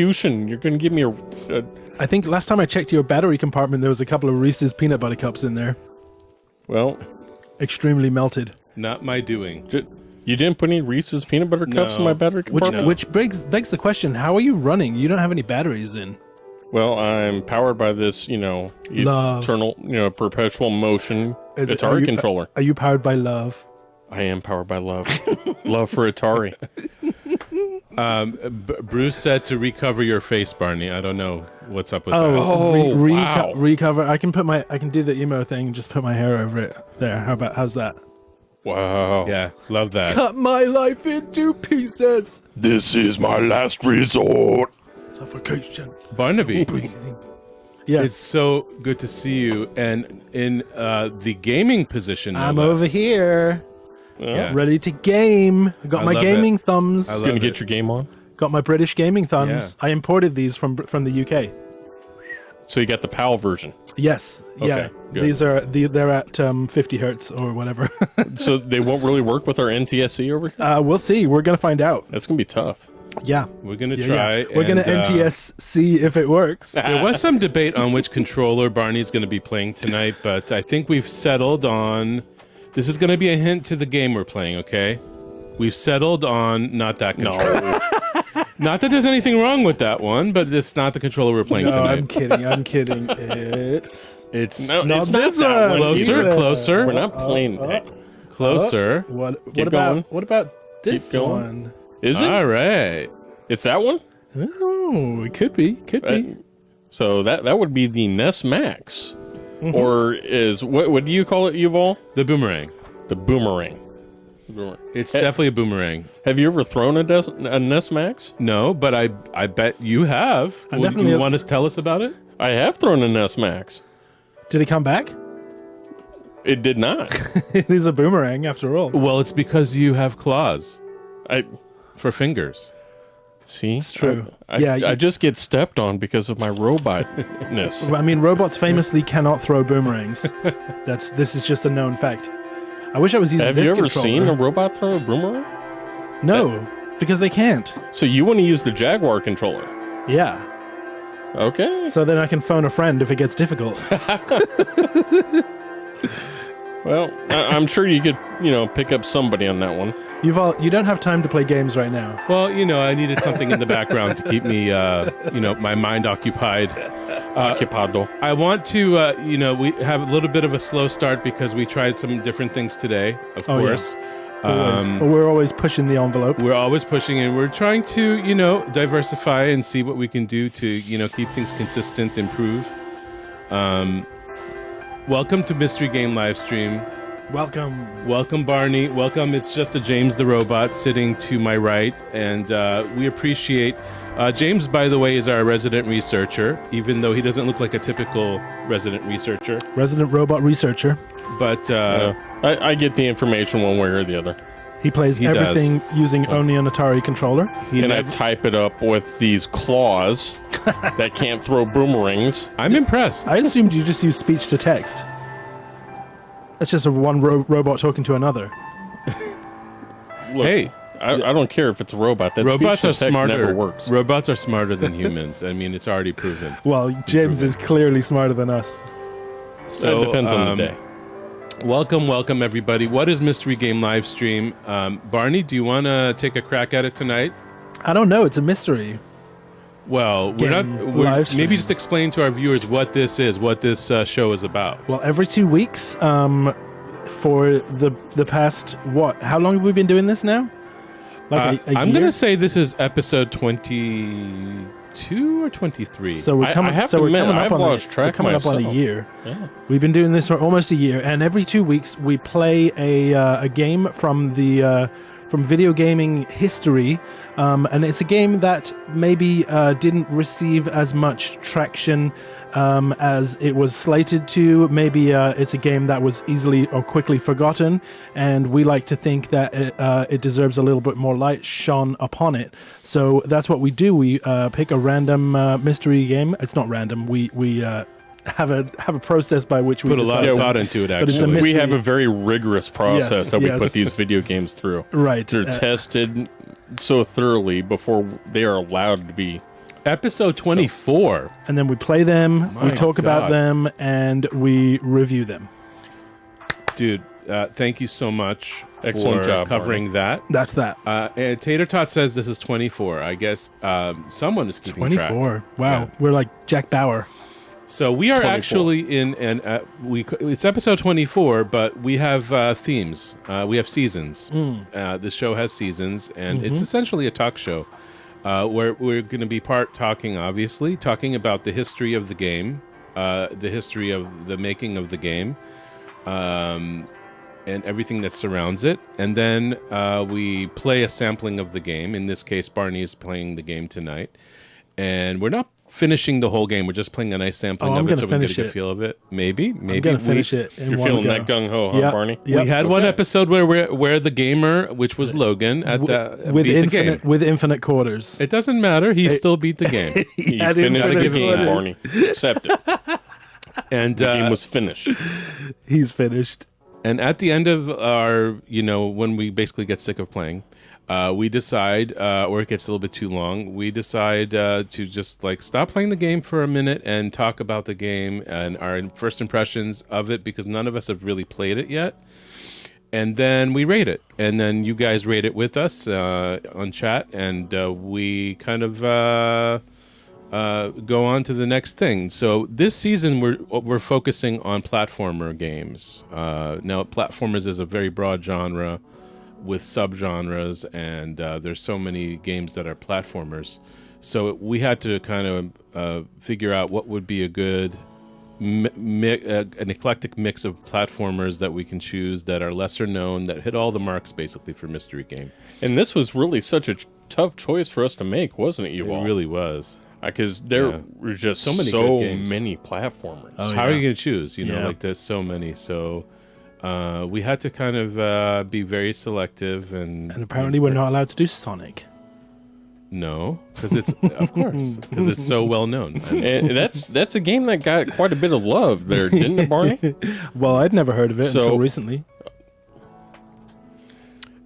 Fusion, you're going to give me a... I think last time I checked your battery compartment, there was a couple of Reese's peanut butter cups in there. Well... Extremely melted. Not my doing. You didn't put any Reese's peanut butter cups in my battery compartment? Which begs the question, how are you running? You don't have any batteries in. Well, I'm powered by this, love. Eternal, perpetual motion Atari controller. Are you powered by love? I am powered by love. Love for Atari. Bruce said to recover your face, Barney. I don't know what's up with that. Wow. Recover. I can do the emo thing and just put my hair over it. There. How's that? Wow. Yeah, love that. Cut my life into pieces. This is my last resort. Suffocation. Barnaby, Breathing. Yes. it's so good to see you. And in the gaming position, no I'm less. over here. Yeah. Ready to game. I got I my love gaming it. thumbs. I love Gonna it. get your game on? Got my British gaming thumbs. Yeah. I imported these from the UK. So you got the PAL version. Yes. Okay, Yeah. good. These are they're at 50 hertz or whatever. So they won't really work with our NTSC over here? We'll see. We're gonna find out. That's going to be tough. Yeah. We're going to Yeah, try. yeah. We're gonna and, NTS see if it works. There was some debate on which controller Barney's going to be playing tonight, but I think we've settled on... This is going to be a hint to the game we're playing, okay? We've settled on not that controller. No. Not that there's anything wrong with that one, but it's not the controller we're playing No, tonight. I'm kidding. It's No, not it's not this that one. one Closer, either. closer. We're not playing that. Closer. What Keep about going. what about this Keep going. one? Is it? All right. It's that one? Oh, it could be. Could be. So that would be the NES Max. Or is... What do you call it, Yuval? The boomerang. The boomerang. It's definitely a boomerang. Have you ever thrown a NES Max? No, but I bet you have. definitely You have- want to tell us about it? I have thrown a NES Max. Did it come back? It did not. It is a boomerang after all. Well, it's because you have claws I for fingers. see. It's true. I Yeah, just get stepped on because of my robotness. I mean, robots famously cannot throw boomerangs. This is just a known fact. I wish I was using Have this you ever controller. seen a robot throw a boomerang? No, because they can't. So you want to use the Jaguar controller? Yeah. Okay. So then I can phone a friend if it gets difficult. Well, I'm sure you could, pick up somebody on that one. You don't have time to play games right now. Well, I needed something in the background to keep me, my mind occupied. Occupado. I want to, we have a little bit of a slow start because we tried some different things today, of Oh, yeah. course. We're always pushing the envelope. We're always pushing and we're trying to, diversify and see what we can do to, keep things consistent, improve. Welcome to Mystery Game Livestream. Welcome, Barney. Welcome. It's just a James the Robot sitting to my right, and we appreciate... James, by the way, is our resident researcher, even though he doesn't look like a typical resident researcher. Resident robot researcher. But I get the information one way or the other. He plays He does. everything using only an Atari controller. And I type it up with these claws that can't throw boomerangs. I'm impressed. I assumed you just use speech to text. That's just one robot talking to another. Look, Hey. I don't care if it's a robot. That Robots are speech to text smarter. never works. Robots are smarter than humans. I mean, it's already proven. Well, James is clearly smarter than us. So it depends on the day. Welcome, everybody. What is Mystery Game Livestream? Barney, do you want to take a crack at it tonight? I don't know. It's a mystery. Well, Game live stream. maybe just explain to our viewers what this is, what this show is about. Well, every 2 weeks, for the past, what? How long have we been doing this now? Like a I'm year? going to say this is episode 22 or 23. So we're coming. I have so to we're admit, coming up I've on lost we're track coming up on a myself. year. Yeah. We've been doing this for almost a year, and every 2 weeks we play a game from the from video gaming history, and it's a game that maybe didn't receive as much traction as it was slated to. Maybe it's a game that was easily or quickly forgotten, and we like to think that it deserves a little bit more light shone upon it. So that's what we do. We pick a random mystery game. It's not random. We have a process by which we put a lot decide- of thought into it, But it's a actually. mystery. We have a very rigorous process Yes, that we yes. put these video games through. Right. They're tested so thoroughly before they are allowed to be Episode 24. And then we play them, we My talk about God. them, and we review them. Dude, thank you so much Excellent for job, covering that. That's that. And Tater Tot says this is 24. I guess someone is keeping 24. track. Wow. Yeah. We're like Jack Bauer. So we are 24. actually in it's episode 24, but we have themes. We have seasons. The show has seasons, and it's essentially a talk show where we're going to be talking about the history of the game, the history of the making of the game, and everything that surrounds it. And then we play a sampling of the game. In this case, Barney is playing the game tonight. And we're not finishing the whole game. We're just playing a nice sampling of it so we can get a good feel of it. Maybe. I'm going to finish it in You're one feeling go. that gung-ho, huh, Yep. Barney? Yep. We had one episode where the gamer, which was Logan, with beat the game. infinite quarters. It doesn't matter. He still beat the game. You had finished the infinite game, quarters. Barney. Accept it. And The game was finished. He's finished. and at the end of our, when we basically get sick of playing, we decide, or it gets a little bit too long, we decide to just stop playing the game for a minute and talk about the game and our first impressions of it, because none of us have really played it yet. And then we rate it, and then you guys rate it with us on chat, and we kind of go on to the next thing. So this season we're focusing on platformer games. Now, platformers is a very broad genre with subgenres, and there's so many games that are platformers. So we had to kind of figure out what would be a good an eclectic mix of platformers that we can choose that are lesser known, that hit all the marks basically for mystery game. And this was really such a tough choice for us to make, wasn't it, you all? It really was. Because there were just So many so good games. many platformers. Oh, How are yeah. you going to choose? Yeah. There's so many. So we had to kind of be very selective. And apparently we're not allowed to do Sonic. No, because it's, of course, because it's so well known. And that's a game that got quite a bit of love there, didn't it, Barney? Well, I'd never heard of it So- until recently.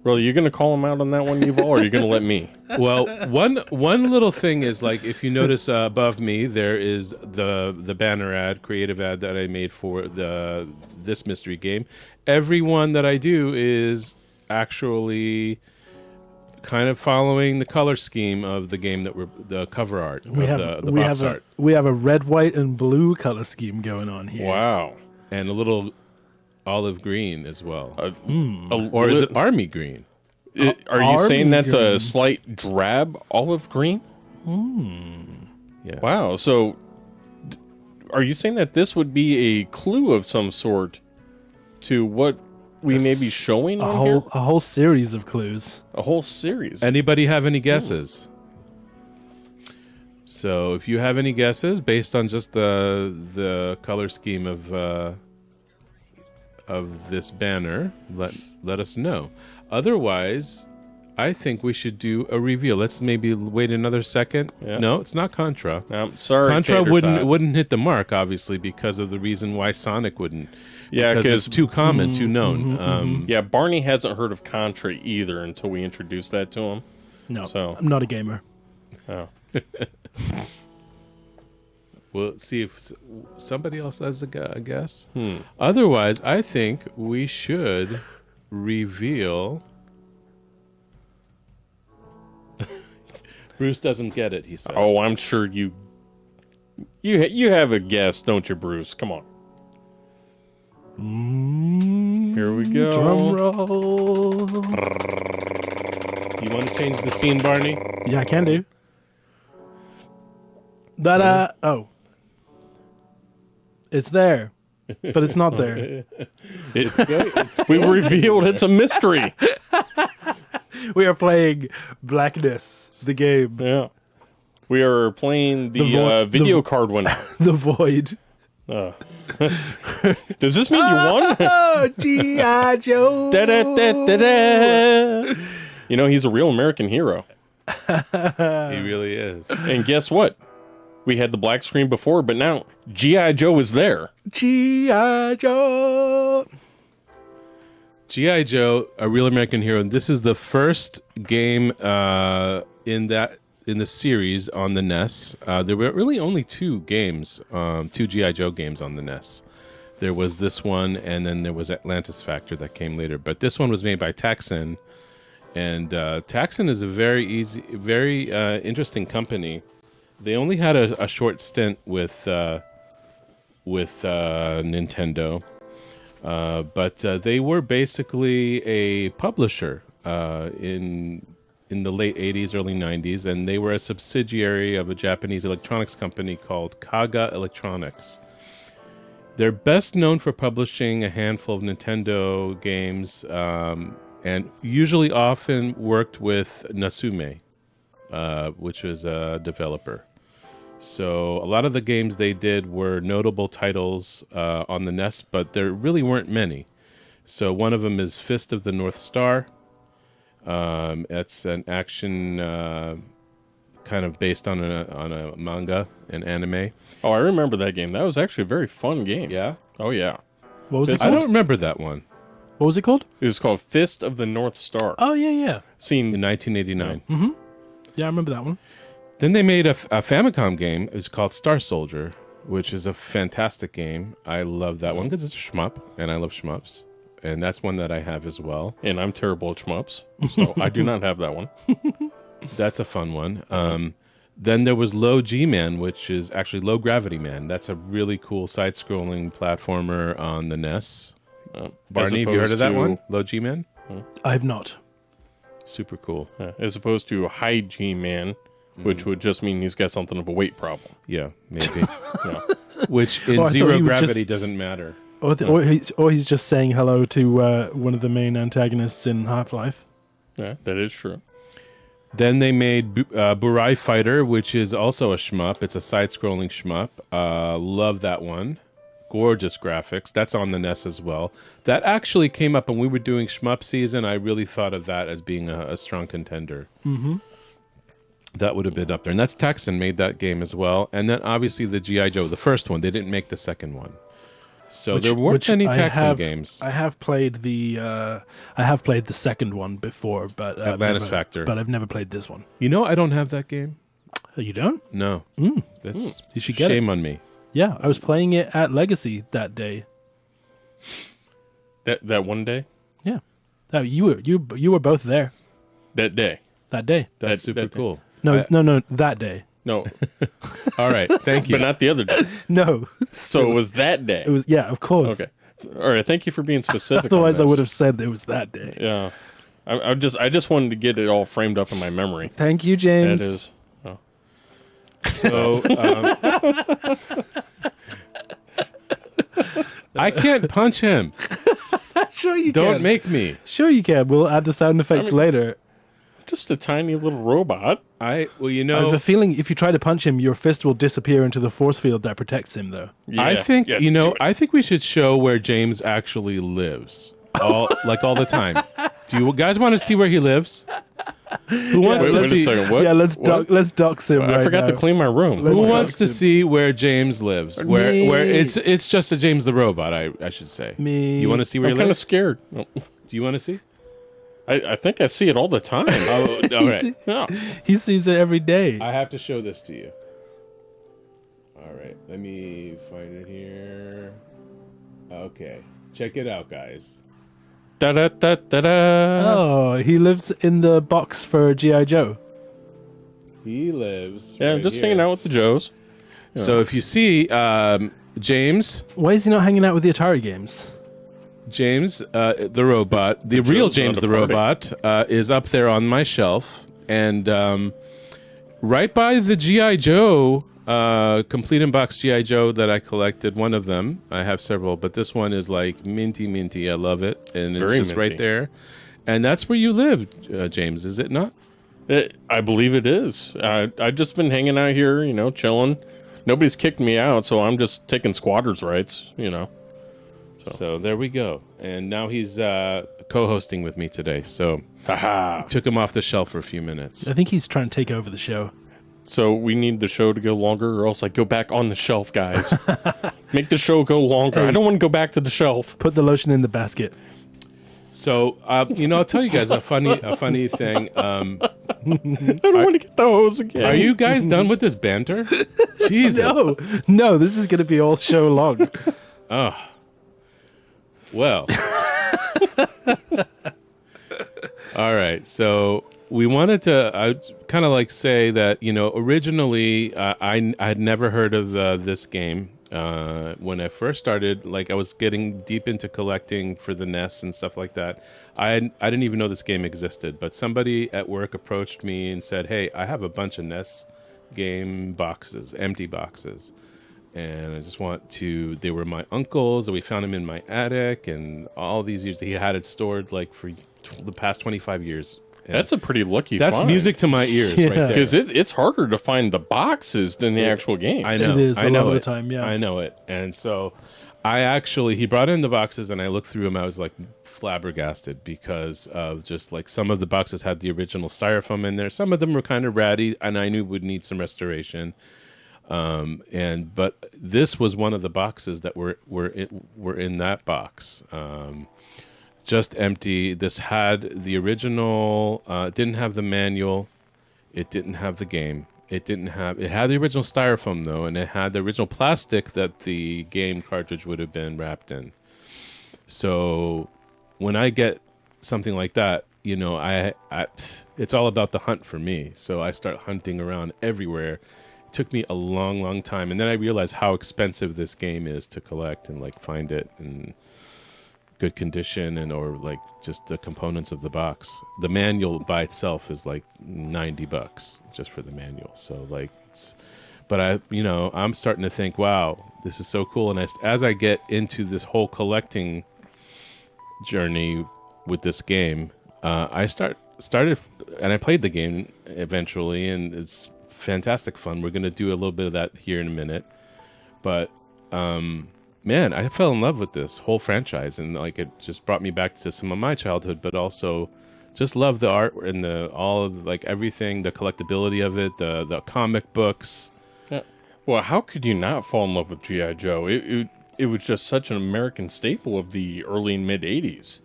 Really, you going to call him out on that one, Yuval, or are you going to let me? Well, one little thing is, if you notice above me, there is the banner ad, creative ad that I made for this mystery game. Every one that I do is actually kind of following the color scheme of the game that the cover art, the box art, we have a red, white, and blue color scheme going on here. Wow. and a little olive green as well. Or Is it army green? Are you saying that's green. a slight drab olive green? Yeah. Wow. So, are you saying that this would be a clue of some sort to what we may be showing on here? A whole series of clues. A whole series. Anybody have any guesses? So if you have any guesses based on just the color scheme of this banner, let us know. Otherwise, I think we should do a reveal. Let's maybe wait another second. Yeah. No, it's not Contra. I'm sorry, Contra Tater Tot. wouldn't hit the mark, obviously, because of the reason why Sonic wouldn't. Yeah, because it's 'cause- too common, too known. Yeah, Barney hasn't heard of Contra either until we introduced that to him. No, So- I'm not a gamer. Oh. We'll see if somebody else has a guess. Otherwise, I think we should reveal. Bruce doesn't get it, he says. Oh, I'm sure you have a guess, don't you, Bruce? Come on. Here we go. Drum roll. You want to change the scene, Barney? Yeah, I can do. Oh. It's there, but it's not there. We revealed it's a mystery. We are playing Blackness, the game. Yeah. We are playing the, vo- video card winner. The Void. Does this mean you won? Oh, G.I. Joe. Da-da-da-da-da. You know, he's a real American hero. He really is. And guess what? We had the black screen before, but now G.I. Joe is there. G.I. Joe. G.I. Joe, a real American hero. And this is the first game in that in the series on the NES. There were really only two games, two G.I. Joe games on the NES. There was this one, and then there was Atlantis Factor that came later. But this one was made by Taxan, and Taxan is a very interesting company. They only had a short stint with Nintendo, but they were basically a publisher in the late 80s, early 90s, and they were a subsidiary of a Japanese electronics company called Kaga Electronics. They're best known for publishing a handful of Nintendo games, and usually often worked with Natsume, which was a developer. So a lot of the games they did were notable titles on the NES, but there really weren't many. So one of them is Fist of the North Star. It's an action kind of based on a manga, an anime. Oh, I remember that game. That was actually a very fun game. Yeah? Oh, yeah. What was it I called? don't remember that one. What was it called? It was called Fist of the North Star. Oh, yeah. Seen In 1989. Yeah, I remember that one. Then they made a Famicom game. It was called Star Soldier, which is a fantastic game. I love that one because it's a shmup, and I love shmups. And that's one that I have as well. And I'm terrible at shmups, so I do not have that one. That's a fun one. Then there was Low G-Man, which is actually Low Gravity Man. That's a really cool side-scrolling platformer on the NES. Barney, have you heard of that one? Low G-Man? I have not. Super cool. As opposed to High G-Man, which would just mean he's got something of a weight problem. Yeah, maybe. Yeah. Which Oh, I in thought Zero he was Gravity just- doesn't matter. Or he's just saying hello to one of the main antagonists in Half-Life. Yeah, that is true. Then they made Burai Fighter, which is also a shmup. It's a side-scrolling shmup. Love that one. Gorgeous graphics. That's on the NES as well. That actually came up when we were doing shmup season. I really thought of that as being a strong contender. Mm-hmm. That would have been up there. And that's Taxan made that game as well. And then obviously the G.I. Joe, the first one. They didn't make the second one. So there weren't any Taxan games. I have played the second one before, but Atlantis Factor. But I've never played this one. You know, I don't have that game. Oh, you don't? No. That's You should get shame on me. Yeah, I was playing it at Legacy that day. That one day? Yeah. Oh, you were both there That day. that day. That's super cool. No, that day. No, All right. Thank you. but not the other day. No. So it was that day. It was, yeah, of course. Okay. All right. Thank you for being specific. Otherwise, I on this. would have said it was that day. Yeah. I just wanted to get it all framed up in my memory. Thank you, That James. is. So I can't punch him. Sure you Don't can. make me. Sure you can. We'll add the sound effects later. Just a tiny little robot. Well, you I have know, a feeling if you try to punch him, your fist will disappear into the force field that protects him, though. I think yeah, you do know. it. I think we should show where James actually lives, all the time. Do you guys want to see where he lives? Who wants Wait to a see? second. What? Yeah, let's What? dox him. I right forgot to now. clean my room. Let's Who dox wants to him. see where James lives? Where Me. it's just a James the Robot. I should say. Me. You want to see where I'm he kind of lives? scared. No. Do you want to see? I think I see it all the time. Oh, all right. Yeah. He sees it every day. I have to show this to you. All right, let me find it here. Okay, check it out, guys. Da da da da da. Oh, he lives in the box for G.I. Joe. He lives. Yeah, I'm right just here. hanging out with the Joes. So if you see James, Why is he not hanging out with the Atari games? the robot, the real Joe's James not a the party. robot, is up there on my shelf, and right by the GI Joe, complete in box GI Joe that I collected. One of them, I have several, but this one is like minty. I love it, and it's Very just right minty. there. And that's where you live, James, is it not? I believe it is. I've just been hanging out here, chilling. Nobody's kicked me out, so I'm just taking squatters' rights, So there we go. And now he's co-hosting with me today. So Haha. took him off the shelf for a few minutes. I think he's trying to take over the show. So we need the show to go longer, or else I go back on the shelf, guys. Make the show go longer. I don't want to go back to the shelf. Put the lotion in the basket. So I'll tell you guys a funny thing. don't want to get the hose again. Are you guys done with this banter? Jesus. No, this is going to be all show long. Oh. Well. All right. So we wanted to kind of like say that, originally I had never heard of this game. When I first started, like I was getting deep into collecting for the NES and stuff like that. I didn't even know this game existed, but somebody at work approached me and said, "Hey, I have a bunch of NES game boxes, empty boxes, and I just want to." They were my uncle's, and we found them in my attic, and all these years he had it stored like for the past 25 years. And that's a pretty lucky That's find. music to my ears right there. Because it's harder to find the boxes than the actual games. I know. It is I a know lot of the it. time, yeah. I know it. And so he brought in the boxes and I looked through them. I was like flabbergasted because of just like some of the boxes had the original styrofoam in there. Some of them were kind of ratty and I knew would need some restoration. But this was one of the boxes that were in that box. Just empty. This had the original, didn't have the manual. It didn't have the game. It had the original styrofoam though, and it had the original plastic that the game cartridge would have been wrapped in. So when I get something like that, it's all about the hunt for me. So I start hunting around everywhere. It took me a long, long time. And then I realized how expensive this game is to collect and like find it in good condition or like just the components of the box. The manual by itself is like $90 just for the manual. So like I'm starting to think, wow, this is so cool. And as I get into this whole collecting journey with this game, I started and I played the game eventually, and it's fantastic fun. We're going to do a little bit of that here in a minute, but man, I fell in love with this whole franchise, and like it just brought me back to some of my childhood, but also just love the art and all of like everything, the collectability of it, the comic books. Yeah. Well, how could you not fall in love with G.I. Joe? It was just such an American staple of the early and mid 80s.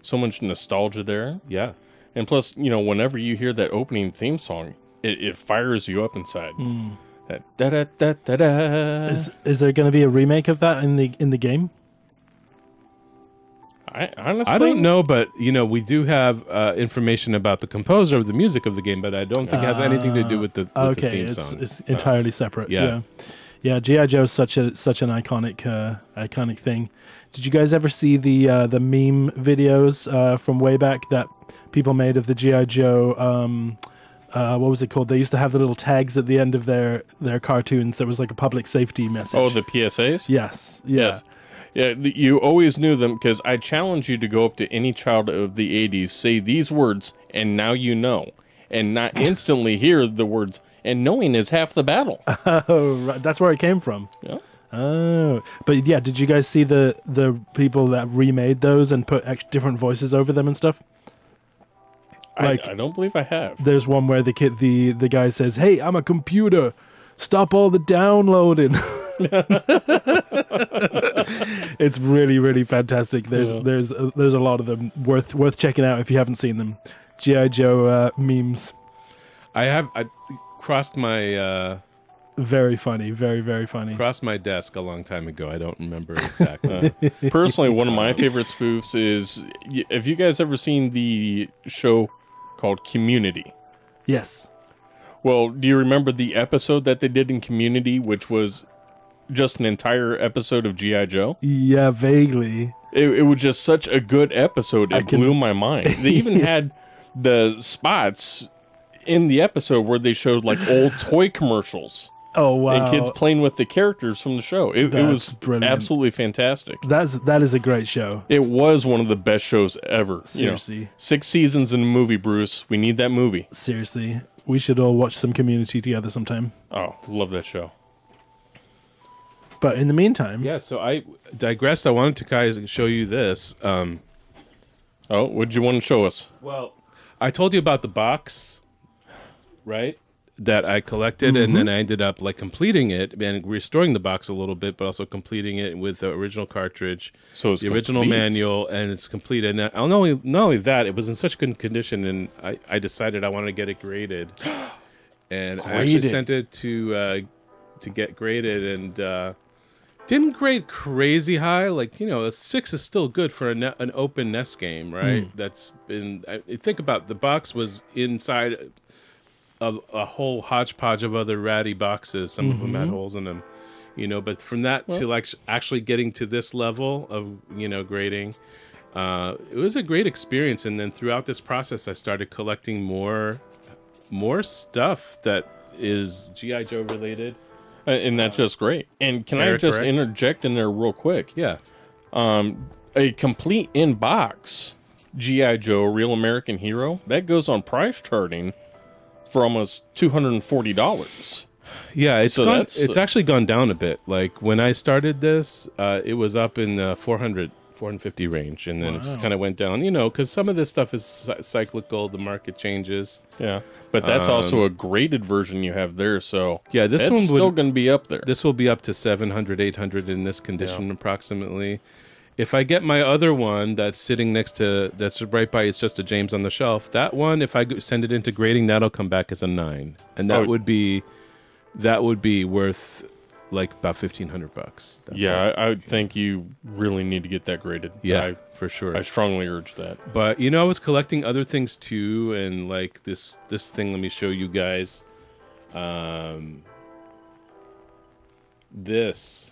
So much nostalgia there. Yeah. And plus, whenever you hear that opening theme song, it fires you up inside. Da, da, da, da, da. Is there going to be a remake of that in the game? I don't know, but we do have information about the composer of the music of the game, but I don't think it has anything to do with the theme song. It's entirely separate. Yeah. G.I. Joe is such an iconic thing. Did you guys ever see the meme videos from way back that people made of the G.I. Joe? What was it called? They used to have the little tags at the end of their cartoons. There was like a public safety message. Oh, the PSAs? Yes. Yeah. Yes. Yeah, you always knew them because I challenge you to go up to any child of the 80s, say these words, and now you know. And not instantly hear the words, and knowing is half the battle. Oh, right. That's where it came from. Yeah. Oh. But yeah, did you guys see the people that remade those and put different voices over them and stuff? Like, I don't believe I have. There's one where the guy says, "Hey, I'm a computer. Stop all the downloading." It's really, really fantastic. There's a lot of them worth checking out if you haven't seen them. G.I. Joe memes. I crossed my very funny, very, very funny. Crossed my desk a long time ago. I don't remember exactly. Personally, one of my favorite spoofs is, have you guys ever seen the show called Community? Yes. Well, do you remember the episode that they did in Community, which was just an entire episode of G.I. Joe? Yeah, vaguely. It was just such a good episode. It blew my mind. They even had the spots in the episode where they showed like old toy commercials. Oh, wow. And kids playing with the characters from the show. It was brilliant. Absolutely fantastic. That is a great show. It was one of the best shows ever. Seriously. 6 seasons in a movie, Bruce. We need that movie. Seriously. We should all watch some Community together sometime. Oh, love that show. But in the meantime... Yeah, so I digressed. I wanted to guys show you this. Oh, what did you want to show us? Well, I told you about the box, right? that I collected, and then I ended up like completing it and restoring the box a little bit, but also completing it with the original cartridge, So it's the original complete. manual, and it's complete. And not only that, it was in such good condition, and I decided I wanted to get it graded, and I actually Graded. sent it to get graded, and didn't grade crazy high. Like, a 6 is still good for an open NES game, right? That's been. Think about the box was inside a whole hodgepodge of other ratty boxes. Some of them had holes in them, but from that to like actually getting to this level of, grading, it was a great experience. And then throughout this process, I started collecting more stuff that is G.I. Joe related. And that's just great. And can I Eric, just correct? interject in there real quick? Yeah. A complete in-box G.I. Joe Real American Hero, that goes on price charting for almost $240. Yeah, So it's actually gone down a bit. Like when I started this, it was up in the 450 range, and then it just kind of went down, because some of this stuff is cyclical, the market changes. Yeah. But that's also a graded version you have there, so Yeah, this that's one still going to be up there. This will be up to 700, 800 in this condition approximately. If I get my other one that's sitting that's right by It's Just a James on the shelf, that one, if I send it into grading, that'll come back as a 9. And that would be worth like about $1,500. Yeah, I would think you really need to get that graded. Yeah, for sure. I strongly urge that. But I was collecting other things too, and like this thing. Let me show you guys. This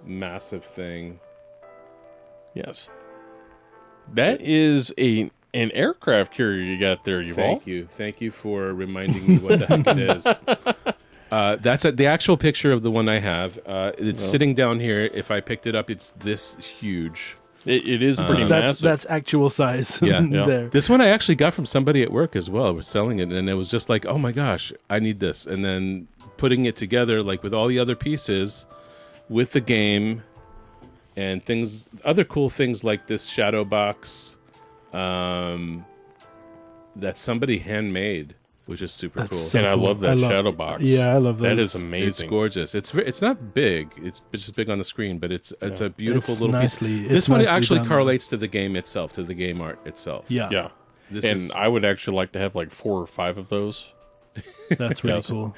massive thing. Yes. That is an aircraft carrier you got there, Yuval. Thank you for reminding me what the heck it is. That's the actual picture of the one I have. It's sitting down here. If I picked it up, it's this huge. It is pretty massive. That's actual size. Yeah. There. This one I actually got from somebody at work as well. I was selling it, and it was just like, oh my gosh, I need this. And then putting it together, like with all the other pieces, with the game, and other cool things like this shadow box, that somebody handmade, which is super cool. So and I cool. love that shadow box. Yeah, I love that. those. That is amazing. It's gorgeous. It's not big. It's just big on the screen, but it's a beautiful It's little nicely- piece. it's This one nicely actually done. correlates to the game itself, to the game art itself. Yeah, Yeah. This And is- I would actually like to have like 4 or 5 of those. that's really Yes. cool.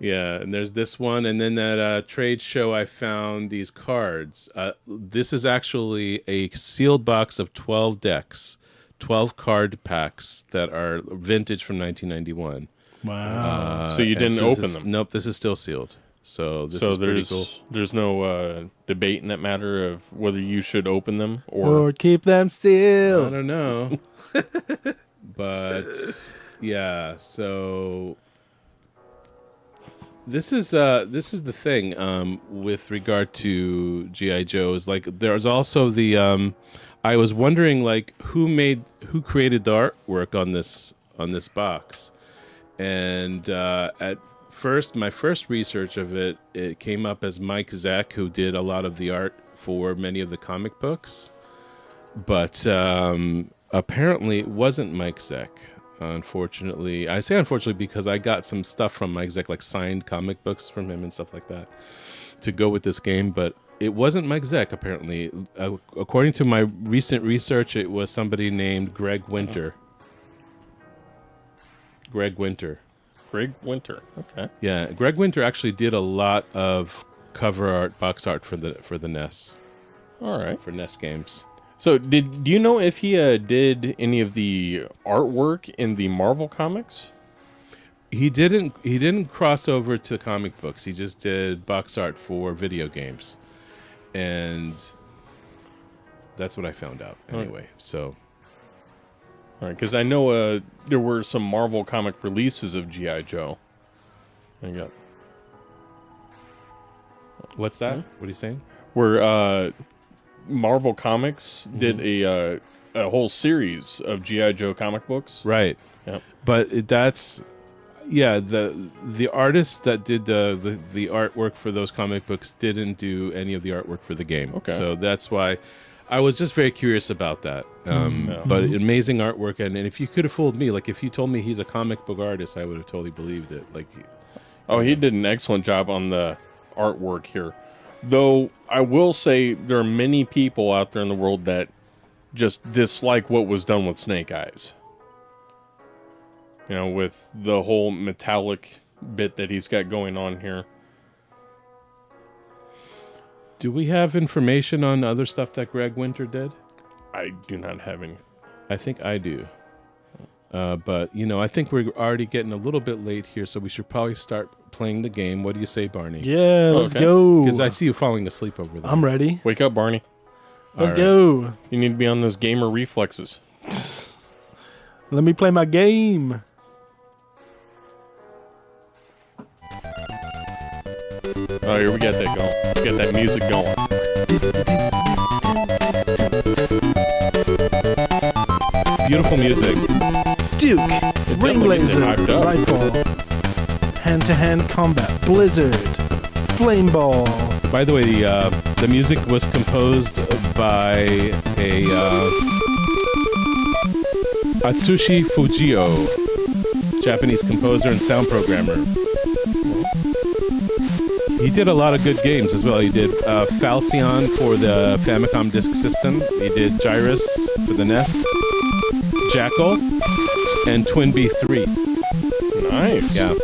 Yeah, and there's this one, and then that trade show I found these cards. This is actually a sealed box of 12 decks, 12 card packs that are vintage from 1991. Wow. So you and didn't this open is- them? Nope, this is still sealed. So this So is pretty cool. there's no debate in that matter of whether you should open them or keep them I sealed. don't know. But yeah, so this is the thing with regard to G.I. Joe is like there's also the I was wondering like who created the artwork on this box. And at first, my first research of it came up as Mike Zeck, who did a lot of the art for many of the comic books. But apparently it wasn't Mike Zeck, unfortunately. I say unfortunately because I got some stuff from Mike Zeck, like signed comic books from him and stuff like that, to go with this game. But it wasn't Mike Zeck, apparently. According to my recent research, it was somebody named Greg Winter. Greg Winter. Okay. Yeah, Greg Winter actually did a lot of cover art, box art for the NES. All right. For NES games. So do you know if he did any of the artwork in the Marvel comics? He didn't cross over to comic books. He just did box art for video games. And that's what I found out anyway. So All right, because I know there were some Marvel comic releases of G.I. Joe. I got what's that? What are you saying? where Marvel Comics did a whole series of G.I. Joe comic books. Right. Yep. But that's the artist that did the artwork for those comic books didn't do any of the artwork for the game. Okay. So that's why I was just very curious about that. But amazing artwork, and if you could have fooled me, like if you told me he's a comic book artist, I would have totally believed it. Like, he did an excellent job on the artwork here. Though I will say there are many people out there in the world that just dislike what was done with Snake Eyes. You know, with the whole metallic bit that he's got going on here. Do we have information on other stuff that Greg Winter did? I do not have any. I think I do. But, you know, I think we're already getting a little bit late here, so we should probably start playing the game. What do you say, Barney? Yeah, let's go. Because I see you falling asleep over there. I'm ready. Wake up, Barney. Let's go. You need to be on those gamer reflexes. Let me play my game. Oh, here we got that going. We got that music going. Beautiful music. Duke, Ring Blazer, hyped up. Rifle, hand-to-hand combat, Blizzard, Flame Ball. By the way, the music was composed by a Atsushi Fujio, Japanese composer and sound programmer. He did a lot of good games as well. He did Falcyon for the Famicom Disk System. He did Gyrus for the NES, Jackal, and Twin B3. Nice. Yeah.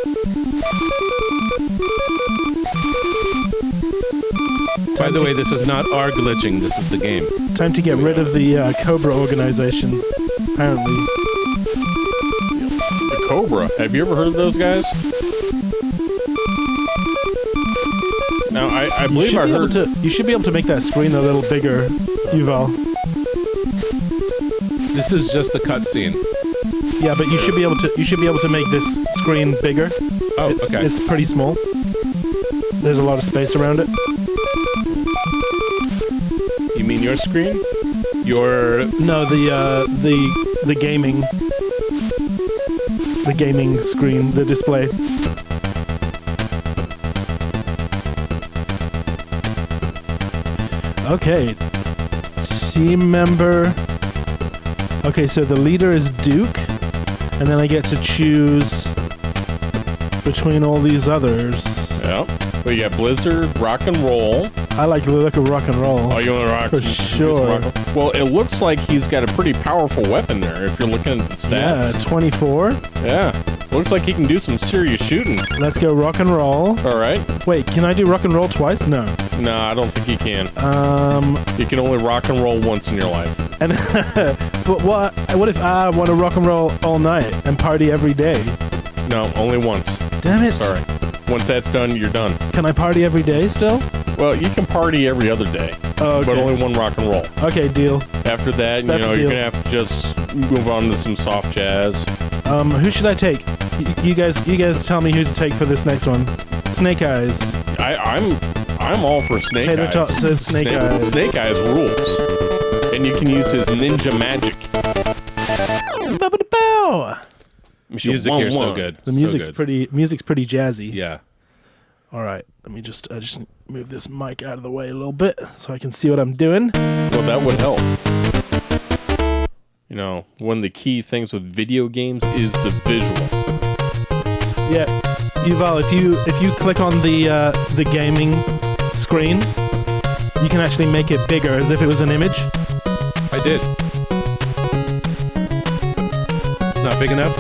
By the way, this is not our glitching. This is the game. Time to get rid of the Cobra organization, apparently. The Cobra. Have you ever heard of those guys? Now, I believe I heard... You should be able to make that screen a little bigger, Yuval. This is just the cutscene. Yeah, but you should be able to make this screen bigger. Oh, okay. It's pretty small. There's a lot of space around it. You mean your screen? No, the gaming screen, the display. Okay. Team member. Okay, so the leader is Duke, and then I get to choose between all these others. Yeah. Well, you got Blizzard, Rock and Roll. I like the look of Rock and Roll. Oh, you want to rock? For sure. Well, it looks like he's got a pretty powerful weapon there. If you're looking at the stats. Yeah, 24. Yeah. Looks like he can do some serious shooting. Let's go Rock and Roll. All right. Wait, can I do Rock and Roll twice? No. No, I don't think you can. You can only rock and roll once in your life. And but what if I want to rock and roll all night and party every day? No, only once. Damn it. Sorry. Once that's done, you're done. Can I party every day still? Well, you can party every other day. Oh, okay. But only one rock and roll. Okay, deal. After that, That's you're going to have to just move on to some soft jazz. Who should I take? You guys tell me who to take for this next one. Snake Eyes. I'm all for Snake Tater Eyes. Tot says Snake Eyes. Snake Eyes rules. And you can use his ninja magic. Bow. Music here is so good. The music's so good. pretty jazzy. Yeah. All right, let me just move this mic out of the way a little bit so I can see what I'm doing. Well, that would help. You know, one of the key things with video games is the visual. Yeah, Yuval, if you click on the gaming screen, you can actually make it bigger as if it was an image. I did. It's not big enough?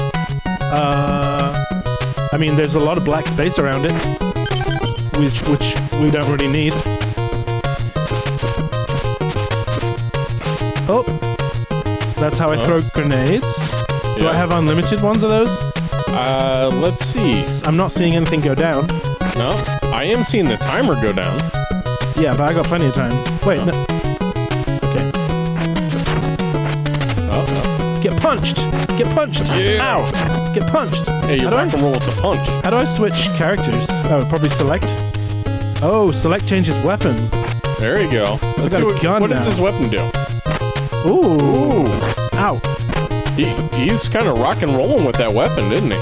I mean, there's a lot of black space around it, which we don't really need. Oh, that's how I throw grenades. Do I have unlimited ones of those? Let's see. I'm not seeing anything go down. No, I am seeing the timer go down. Yeah, but I got plenty of time. Wait, no. Okay. Oh, Get punched! Get punched! Yeah. Ow! Get punched! hey, you rock and roll with the punch. How do I switch characters? Oh, probably select. Oh, select changes weapon. There you go. Let's got see a what, gun what does now. his weapon do? Ooh! Ow! He's kind of rock and rolling with that weapon, didn't he?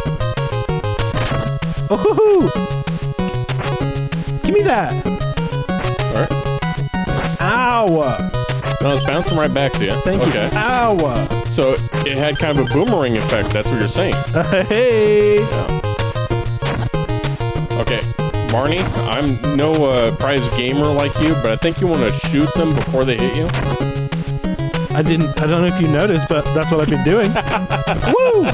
Oh! Give me that! All right. Ow! No, it's bouncing right back to you. Thank you. Ow! So it had kind of a boomerang effect. That's what you're saying. Hey! Yeah. Okay, Barney, I'm no prize gamer like you, but I think you want to shoot them before they hit you. I don't know if you noticed, but that's what I've been doing. Woo!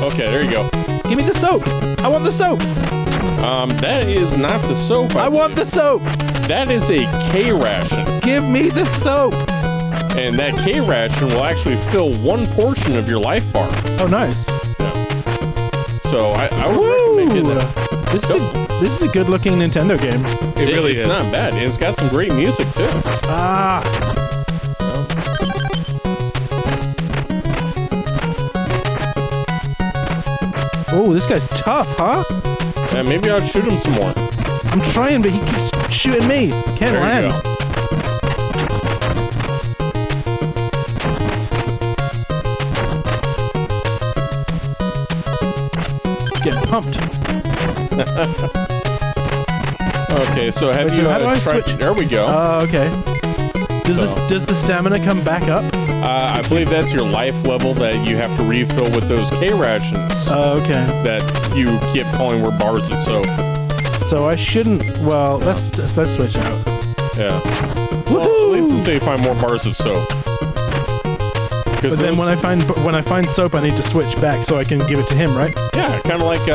Okay, there you go. Give me the soap. I want the soap. That is not the soap. I want the soap. That is a K ration. Give me the soap. And that K ration will actually fill one portion of your life bar. Oh, nice. Yeah. So I would recommend getting that. This is a good-looking Nintendo game. It really is. It's not bad. And it's got some great music, too. Ah. Oh, this guy's tough, huh? Yeah, maybe I'll shoot him some more. I'm trying, but he keeps shooting me. Can't land. You go. Get pumped. Okay, so have Wait, you so how do I tried? switch? There we go. Okay. Does the stamina come back up? I believe that's your life level that you have to refill with those K rations. Okay. That you keep calling were bars of soap. So I shouldn't. Well, let's switch out. Yeah. Well, at least until you find more bars of soap. But then when I find soap, I need to switch back so I can give it to him, right? Yeah, kind of like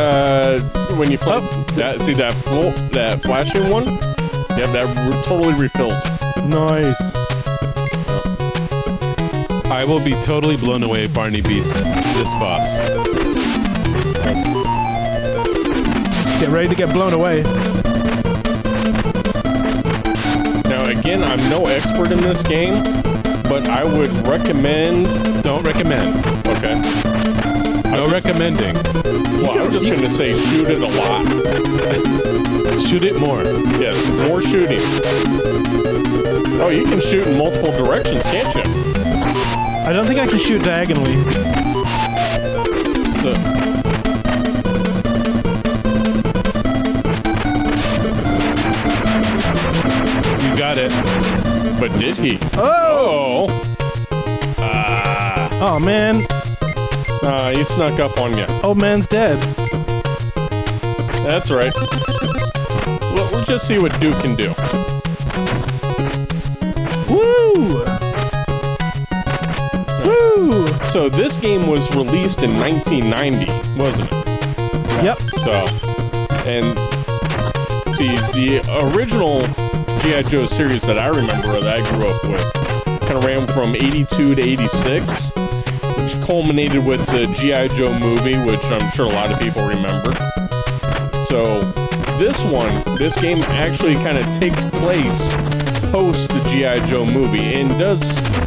when you play that. See that flashing one? Yeah, that totally refills. Nice. I will be totally blown away if Barney beats this boss. Get ready to get blown away. Now, again, I'm no expert in this game, but I would recommend... Don't recommend. Okay. No recommending. Well, I'm just going to say shoot it a lot. Shoot it more. Yes, more shooting. Oh, you can shoot in multiple directions, can't you? I don't think I can shoot diagonally. So... You got it. But did he? Oh! Oh, man. He snuck up on you. Old man's dead. That's right. Well, we'll just see what Duke can do. Woo! Woo! So this game was released in 1990, wasn't it? Yep. So, and see, the original G.I. Joe series that I remember that I grew up with kind of ran from 82 to 86, which culminated with the G.I. Joe movie, which I'm sure a lot of people remember. So this game actually kind of takes place post the G.I. Joe movie and does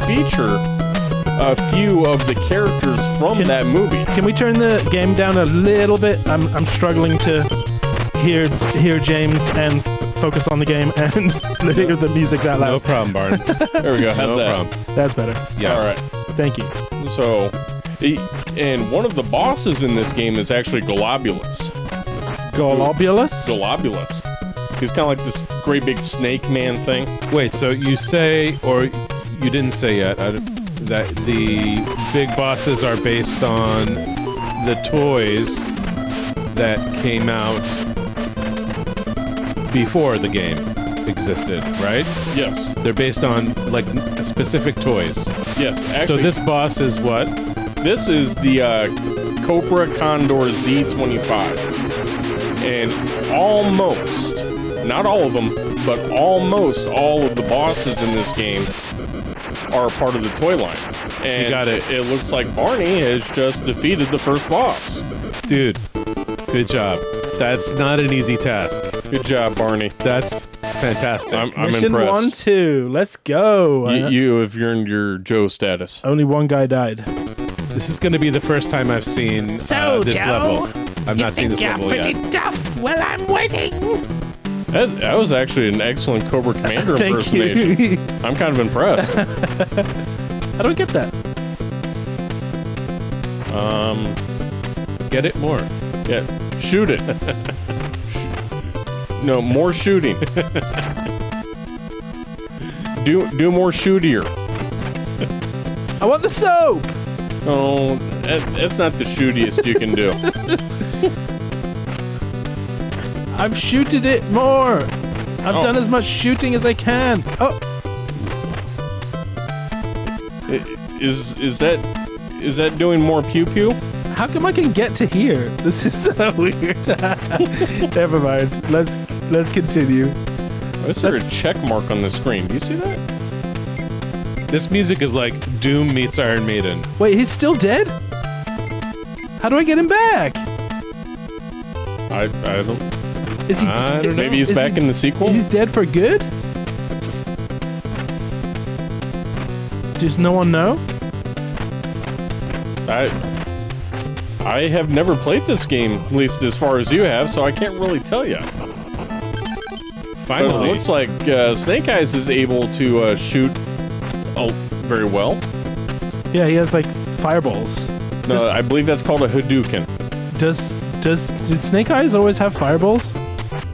feature a few of the characters from that movie. Can we turn the game down a little bit? I'm struggling to hear James and focus on the game and hear the music that loud. No problem, Barney. There we go. How's No that? problem. That's better. Yeah. All right. Thank you. So, and one of the bosses in this game is actually Globulus. Globulus? Globulus. He's kind of like this great big snake man thing. Wait, so you say, or you didn't say yet, that the big bosses are based on the toys that came out before the game existed, right? Yes. They're based on, like, specific toys. Yes. Actually, So this boss is what? This is the Cobra Condor Z25. And almost, not all of them, but almost all of the bosses in this game are part of the toy line. And You got it. It looks like Barney has just defeated the first boss. Dude, good job. That's not an easy task. Good job, Barney. That's fantastic. I'm Mission impressed. 1-2. Let's go. You have earned your Joe status. Only one guy died. This is going to be the first time I've seen this level. I've not seen this level yet. Tough. Well, I'm waiting. That was actually an excellent Cobra Commander Thank impersonation. you. I'm kind of impressed. How do I get that? Get it more. Yeah, shoot it. No, more shooting. Do more shootier. I want the soap. Oh, that's not the shootiest you can do. I've shooted it more. I've done as much shooting as I can. Oh, Is that doing more pew pew? how come I can get to here? This is so weird. Never mind. Let's continue. Is there a check mark on the screen? Do you see that? This music is like Doom meets Iron Maiden. Wait, he's still dead? How do I get him back? I don't. Is he? I don't know. Maybe he's Is back he- in the sequel. He's dead for good? Does no one know? I have never played this game, at least as far as you have, so I can't really tell you. But it Finally. looks like Snake Eyes is able to shoot very well. Yeah, he has like fireballs. No, I believe that's called a Hadouken. Did Snake Eyes always have fireballs?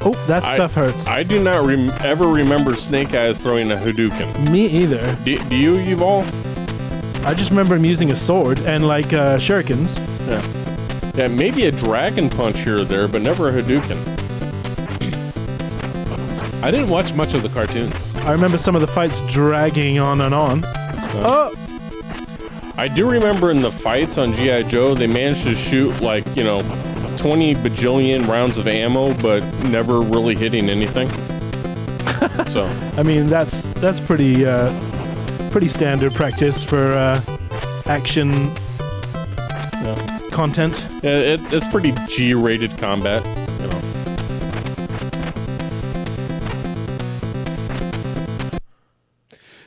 Oh, that stuff hurts. I do not ever remember Snake Eyes throwing a Hadouken. Me either. Do you, Yuval? I just remember him using a sword and like shurikens. Yeah, maybe a Dragon Punch here or there, but never a Hadouken. I didn't watch much of the cartoons. I remember some of the fights dragging on and on. Oh, I do remember in the fights on G.I. Joe, they managed to shoot like, 20 bajillion rounds of ammo, but never really hitting anything. So, I mean that's pretty standard practice for action content. yeah, it's pretty G-rated combat,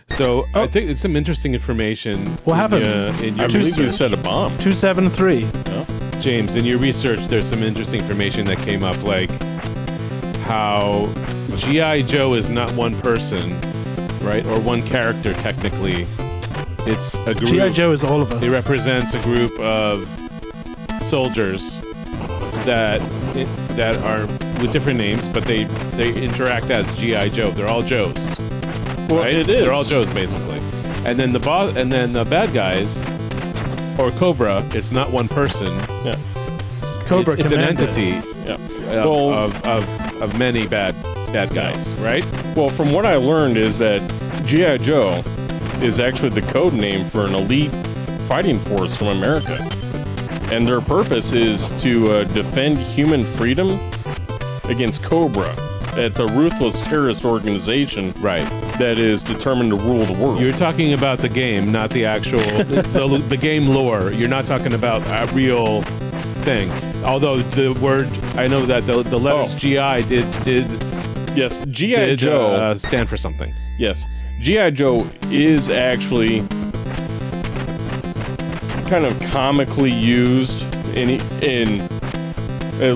So I think it's some interesting information. What happened? In your I believe you research. said a bomb. 273. James, in your research, there's some interesting information that came up, like how G.I. Joe is not one person, right? Or one character, technically. It's a group. G.I. Joe is all of us. It represents a group of soldiers that are with different names, but they interact as G.I. Joe. They're all Joes. Well, right? it is. They're all Joes, basically. And then the bad guys, or Cobra, it's not one person. Yeah. Cobra It's an Commanders. entity Yeah. of many bad guys, right? Well, from what I learned is that G.I. Joe is actually the code name for an elite fighting force from America. And their purpose is to defend human freedom against Cobra. It's a ruthless terrorist organization, Right. that is determined to rule the world. You're talking about the game, not the actual the game lore. You're not talking about a real thing. Although the word, I know that the letters GI did Yes, G.I. Joe. Stand for something. Yes, G.I. Joe is actually kind of comically used in at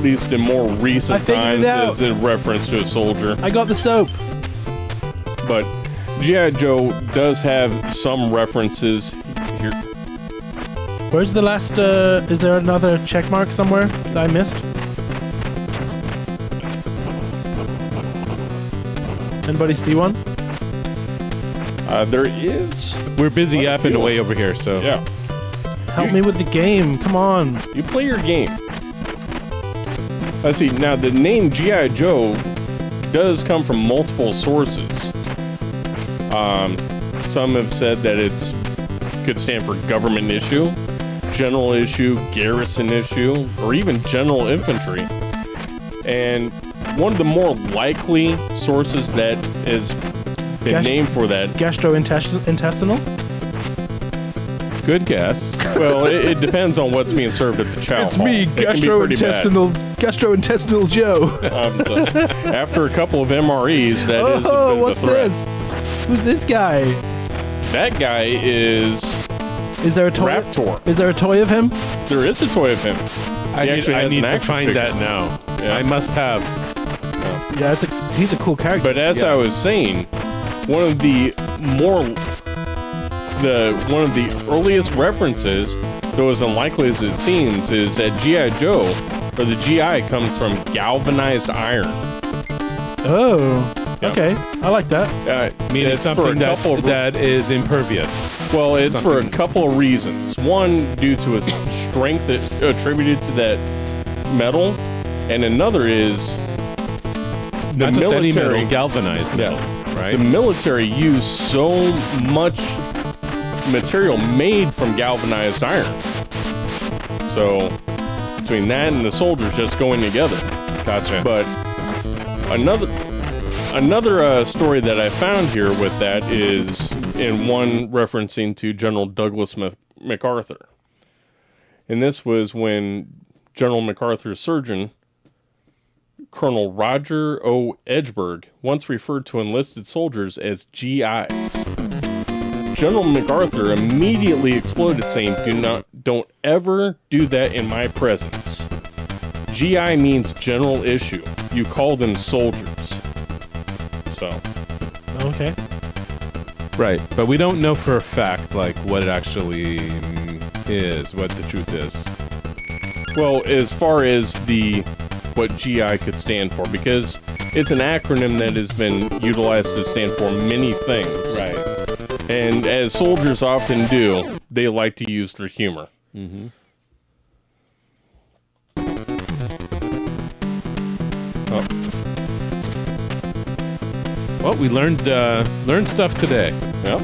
least in more recent I figured times it out. as a reference to a soldier. I got the soap. But G.I. Joe does have some references here. Where's the last? Is there another check mark somewhere that I missed? Anybody see one? There is. We're busy Quite a yapping few. away over here, so Yeah, Help me with the game. Come on. you play your game. Let's see. Now the name G.I. Joe does come from multiple sources. Some have said that it's could stand for government issue, general issue, garrison issue, or even general infantry. And one of the more likely sources that has been named for that, Gastrointestinal? good guess. well, it depends on what's being served at the chow It's hall. me, It can be pretty bad. gastrointestinal Joe. After a couple of MREs, that is a bit of a what's threat. this? Who's this guy? That guy is Is there a toy? Raptor. Is there a toy of him? There is a toy of him. I He actually has need an to action find figure. that now. Yeah. I must have. Yeah, he's a cool character. But as Yeah. I was saying, one of the earliest references, though as unlikely as it seems, is that G.I. Joe, or the GI, comes from galvanized iron. Oh, Yeah. Okay, I like that. Meaning It's for something a couple of that is impervious. Well, it's for a couple of reasons. One, due to its strength attributed to that metal, and another is the Not just any military. metal, galvanized metal, right? The military used so much material made from galvanized iron. So between that and the soldiers just going together. Gotcha. But another story that I found here with that is in one referencing to General Douglas MacArthur. And this was when General MacArthur's surgeon, Colonel Roger O. Edgeburg, once referred to enlisted soldiers as GIs. General MacArthur immediately exploded, saying, "Don't ever do that in my presence. GI means general issue. You call them soldiers." So. Okay. Right, but we don't know for a fact, like, what it actually is, what the truth is. Well, as far as what GI could stand for, because it's an acronym that has been utilized to stand for many things. Right. And as soldiers often do, they like to use their humor. Mm-hmm. Oh. Well, we learned stuff today. Yep.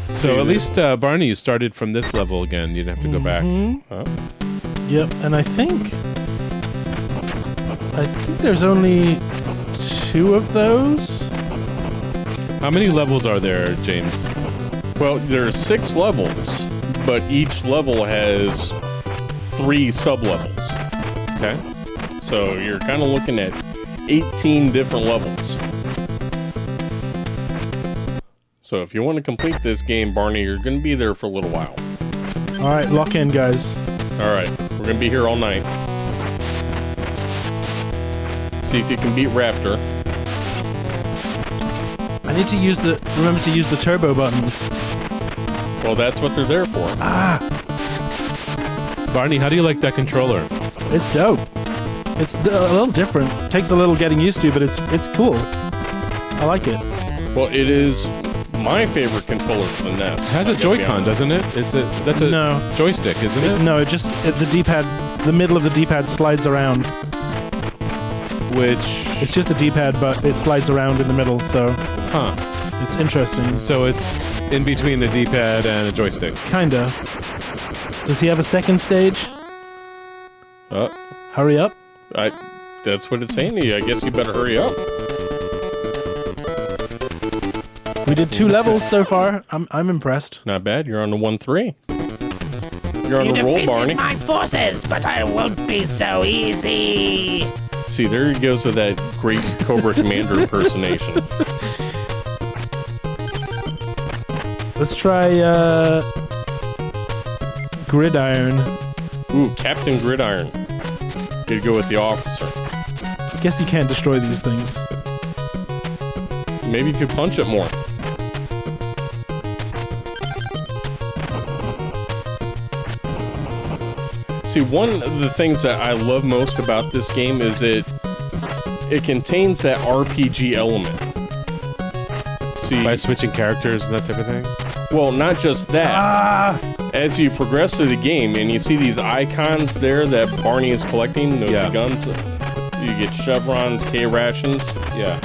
So at least, Barney, you started from this level again. You didn't have to go back. Yep, and I think there's only 2 of those. How many levels are there, James? Well, there are 6 levels, but each level has 3 sub-levels. Okay. So you're kind of looking at 18 different levels. So if you want to complete this game, Barney, you're going to be there for a little while. All right, lock in, guys. All right, we're going to be here all night. See if you can beat Raptor. I need to remember to use the turbo buttons. Well, that's what they're there for. Barney, how do you like that controller? It's dope. It's a little different. Takes a little getting used to, but it's cool. I like it. Well, it is my favorite controller for the NES. It has a Joy-Con, doesn't it? That's a No. joystick, isn't it? No, the D-pad, the middle of the D-pad slides around. Which... It's just the D-pad, but it slides around in the middle, so Huh. it's interesting. So it's in between the D-pad and a joystick. Kinda. Does he have a second stage? Hurry up. That's what it's saying to you. I guess you better hurry up. We did 2 levels so far. I'm impressed. Not bad. You're on the 1-3. You're on You the roll, defeated Barney. my forces, but I won't be so easy. See, there he goes with that great Cobra Commander impersonation. Let's try Gridiron. Ooh, Captain Gridiron. Gotta go with the officer. I guess you can't destroy these things. Maybe if you punch it more. See, one of the things that I love most about this game is it contains that RPG element. See, By switching characters and that type of thing? well, not just that. As you progress through the game and you see these icons there that Barney is collecting, those guns, you get chevrons, K-rations. Yeah.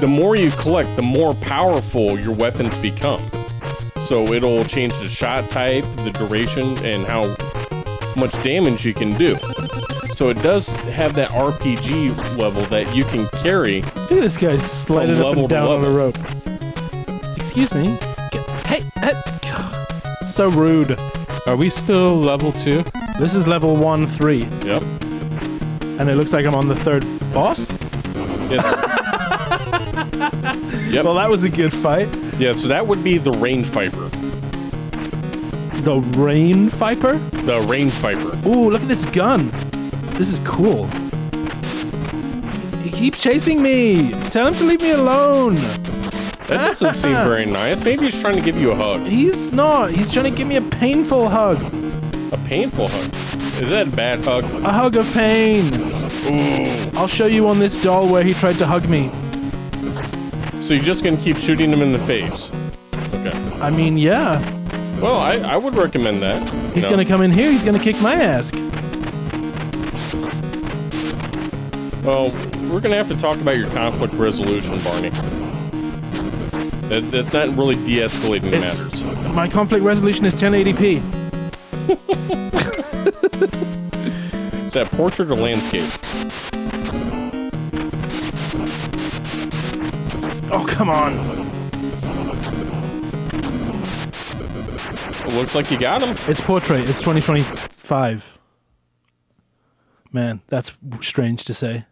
The more you collect, the more powerful your weapons become. So it'll change the shot type, the duration, and how much damage you can do. So it does have that RPG level that you can carry. Look at this guy sliding up level and to down on a level. rope. Excuse me. Hey, so rude. Are we still level 2? This is level 1-3, Yep. and it looks like I'm on the 3rd boss. Yes. Yep. Well, that was a good fight. Yeah, so that would be the range viper. The Rain Viper? The range viper. Ooh, look at this gun. This is cool. He keeps chasing me. Tell him to leave me alone. That doesn't seem very nice. Maybe he's trying to give you a hug. He's not. He's trying to give me a painful hug. A painful hug. Is that a bad hug? A hug of pain. Ooh. I'll show you on this doll where he tried to hug me. So you're just gonna keep shooting him in the face? Okay. I mean, yeah. Well, I would recommend that. He's gonna come in here. He's gonna kick my ass. Well, we're gonna have to talk about your conflict resolution, Barney. That's not really de-escalating matters. My conflict resolution is 1080p. Is that portrait or landscape? Oh, come on. It looks like you got him. It's portrait. It's 2025. Man, that's strange to say.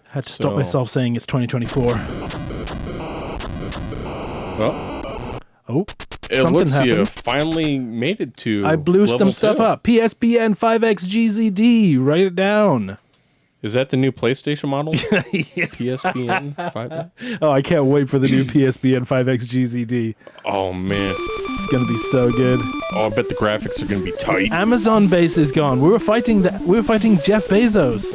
Had to stop myself saying it's 2024. Well, oh, it something looks happened. you finally made it to. I blew level some stuff 2. up. PSPN 5XGZD. Write it down. Is that the new PlayStation model? PSPN 5? Oh, I can't wait for the new PSPN 5XGZD. Oh man, It's gonna be so good. oh I bet the graphics are gonna be tight. Amazon base is gone. We were fighting Jeff Bezos.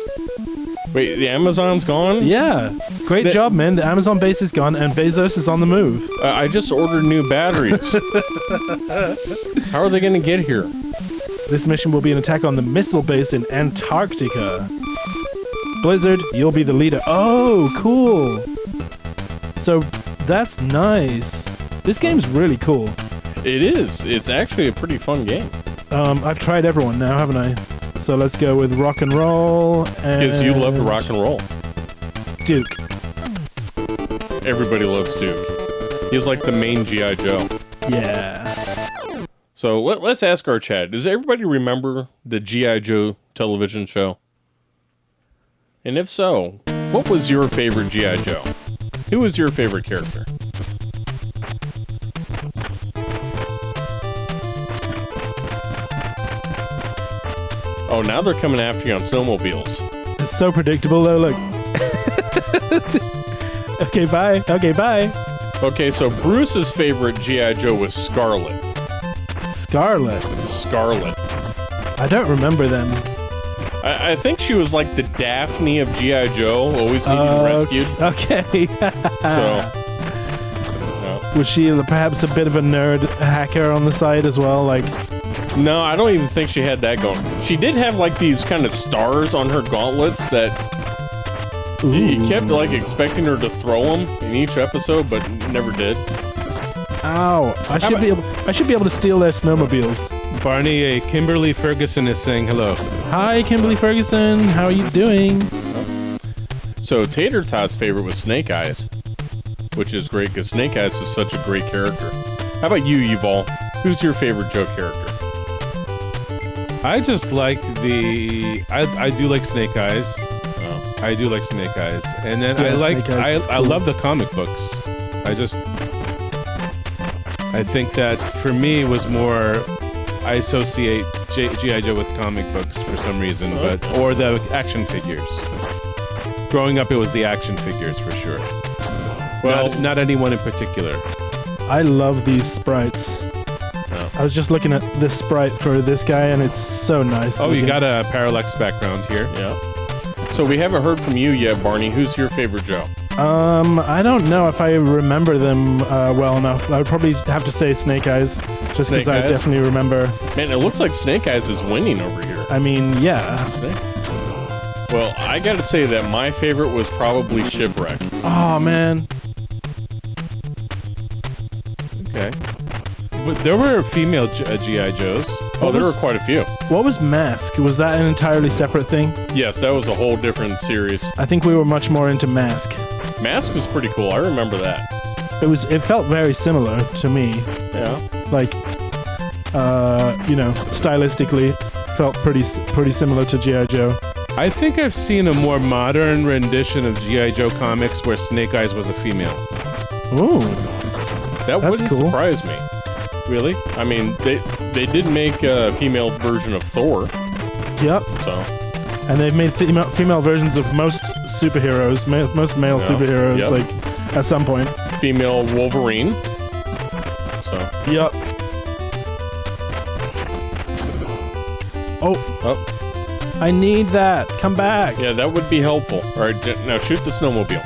Wait, the Amazon's gone? Yeah, great job, man. The Amazon base is gone, and Bezos is on the move. I just ordered new batteries. How are they gonna get here? This mission will be an attack on the missile base in Antarctica. Blizzard, you'll be the leader. Oh, cool. So that's nice. This game's really cool. It is. It's actually a pretty fun game. I've tried everyone now, haven't I? So let's go with rock and roll. Because you love to rock and roll. Duke. Everybody loves Duke. He's like the main G.I. Joe. Yeah. So let's ask our chat. Does everybody remember the G.I. Joe television show? And if so, what was your favorite G.I. Joe? Who was your favorite character? Oh, now they're coming after you on snowmobiles. It's so predictable, though. Look. Okay, bye. Okay, bye. Okay, so Bruce's favorite G.I. Joe was Scarlet. Scarlet. Scarlet. I don't remember them. I think she was like the Daphne of G.I. Joe, always needing rescued. Okay. So, Was she perhaps a bit of a nerd hacker on the side as well? Like, no, I don't even think she had that going. She did have like these kind of stars on her gauntlets that you kept like expecting her to throw them in each episode, but never did. ow! I should be able to steal their snowmobiles. Barney, Kimberly Ferguson is saying hello. Hi, Kimberly Ferguson. How are you doing? So Tater Tot's favorite was Snake Eyes, which is great because Snake Eyes was such a great character. How about you, Yuval? Who's your favorite Joe character? I just like I do like Snake Eyes. Oh. I do like Snake Eyes, and then Yeah, Snake Eyes is I cool. love the comic books. I think that for me it was more I associate G.I. Joe with comic books for some reason, or the action figures. Growing up, it was the action figures for sure. Well, not anyone in particular. I love these sprites. Oh. I was just looking at this sprite for this guy, and it's so nice. Oh, you looking. got a parallax background here. Yeah. So we haven't heard from you yet, Barney. Who's your favorite Joe? I don't know if I remember them well enough. I would probably have to say Snake Eyes, just because Snake I Eyes? definitely remember. Man, it looks like Snake Eyes is winning over here. I mean, yeah. Snake. Well, I gotta say that my favorite was probably Shipwreck. Oh man. Okay. But there were female G.I. Joes. Oh, there were quite a few. What was Mask? Was that an entirely separate thing? Yes, that was a whole different series. I think we were much more into Mask. Mask was pretty cool. I remember that. It felt very similar to me. Yeah. Like, stylistically, felt pretty similar to G.I. Joe. I think I've seen a more modern rendition of G.I. Joe comics where Snake Eyes was a female. Ooh. That That's wouldn't cool. surprise me. Really? I mean, they did make a female version of Thor, Yep. so And they've made female versions of most superheroes, most male Yeah. superheroes, Yep. like, at some point. female Wolverine. So Yep. Oh, I need that. Come back. yeah, that would be helpful. All right, now shoot the snowmobile.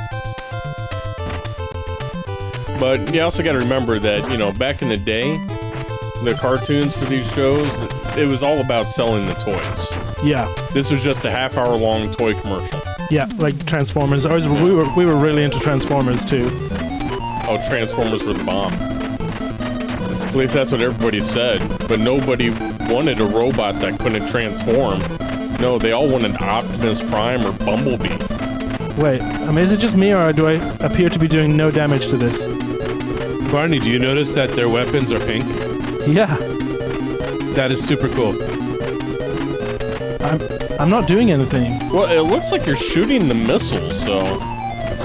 But you also got to remember that, you know, back in the day, the cartoons for these shows, it was all about selling the toys. Yeah. This was just a half-hour-long toy commercial. Yeah, like Transformers. We were really into Transformers too. Oh, Transformers were the bomb. At least that's what everybody said. But nobody wanted a robot that couldn't transform. No, they all wanted Optimus Prime or Bumblebee. Wait, is it just me or do I appear to be doing no damage to this? Barney, do you notice that their weapons are pink? Yeah. That is super cool. I'm not doing anything. Well, it looks like you're shooting the missiles, so...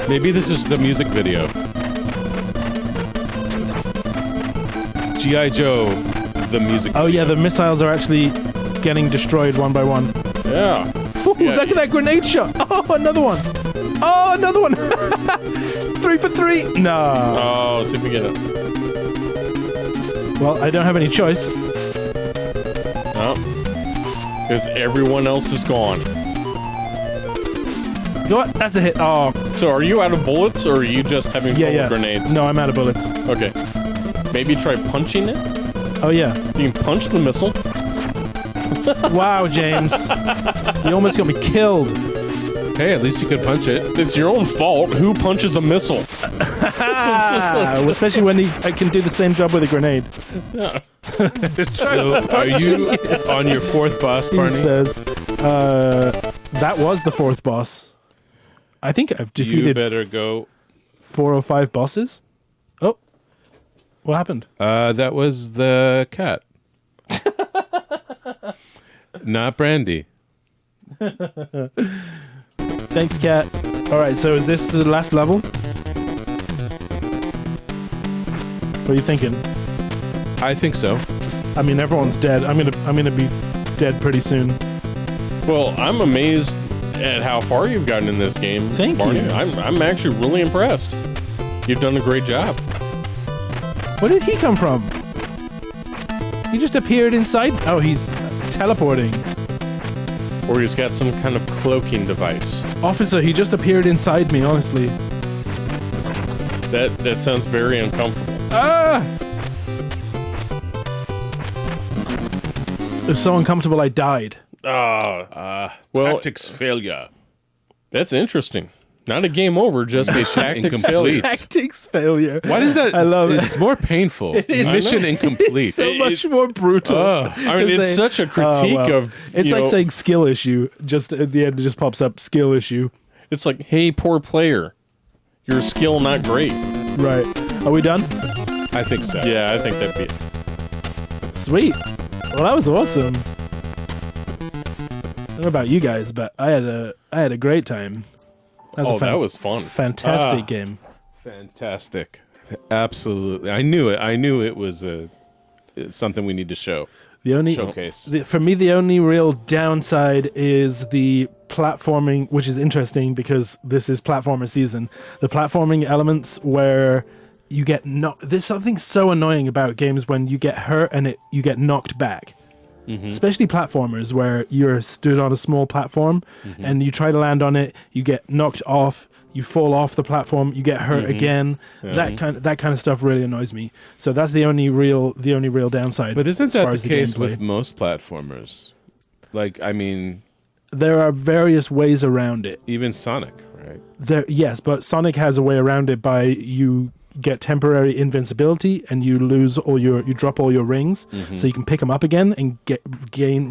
Maybe this is the music video. G.I. Joe, the music Oh video. yeah, the missiles are actually getting destroyed one by one. Yeah. Ooh, Yeah. look at that grenade shot! Oh, another one! Oh, another one! 3 for 3! No. Oh, see if we get it. Well, I don't have any choice. No. Because everyone else is gone. You know what? That's a hit. Oh, So are you out of bullets, or are you just having fun yeah. with grenades? No, I'm out of bullets. Okay. Maybe try punching it? Oh, yeah. You can punch the missile. Wow, James. You almost got me killed. Hey, at least you could punch it. It's your own fault. Who punches a missile? Especially when I can do the same job with a grenade. So, are you on your fourth boss, He Barney? says, that was the 4th boss. I think I've You defeated better go. 4 or 5 bosses. Oh, what happened? That was the cat. Not Brandy. Thanks, cat. All right, so is this the last level? What are you thinking? I think so. I mean, everyone's dead. I'm gonna be dead pretty soon. Well, I'm amazed at how far you've gotten in this game. Thank Barney. you. I'm actually really impressed. You've done a great job. Where did he come from? He just appeared inside. Oh, he's teleporting. Or he's got some kind of cloaking device. Officer, he just appeared inside me, honestly. That sounds very uncomfortable. Ah! It was so uncomfortable I died. Well, Tactics failure. that's interesting. Not a game over, just a tactics Incomplete. failure. Tactics failure. Why does that? I love It's more painful. Mission incomplete. It's so much more brutal. I mean, to it's say, such a critique well, of. It's you like know, saying skill issue. Just at the end, it just pops up skill issue. it's like, hey, poor player, your skill not great. Right. Are we done? I think so. Yeah, I think that'd be it. Sweet. Well, that was awesome. I don't know about you guys, but I had a great time. That was fun. Fantastic game. Fantastic. Absolutely. I knew it. I knew it was it's something we need to show. The only Showcase. for me, the only real downside is the platforming, which is interesting because this is platformer season. The platforming elements where you get there's something so annoying about games when you get hurt and you get knocked back. Especially platformers where you're stood on a small platform and you try to land on it, you get knocked off, you fall off the platform, you get hurt again. That kind of stuff really annoys me. So that's the only real downside. But isn't as far that as the case gameplay. with most platformers? Like, I mean, There are various ways around it. even Sonic, right? Yes, but Sonic has a way around it by you get temporary invincibility and you drop all your rings, so you can pick them up again and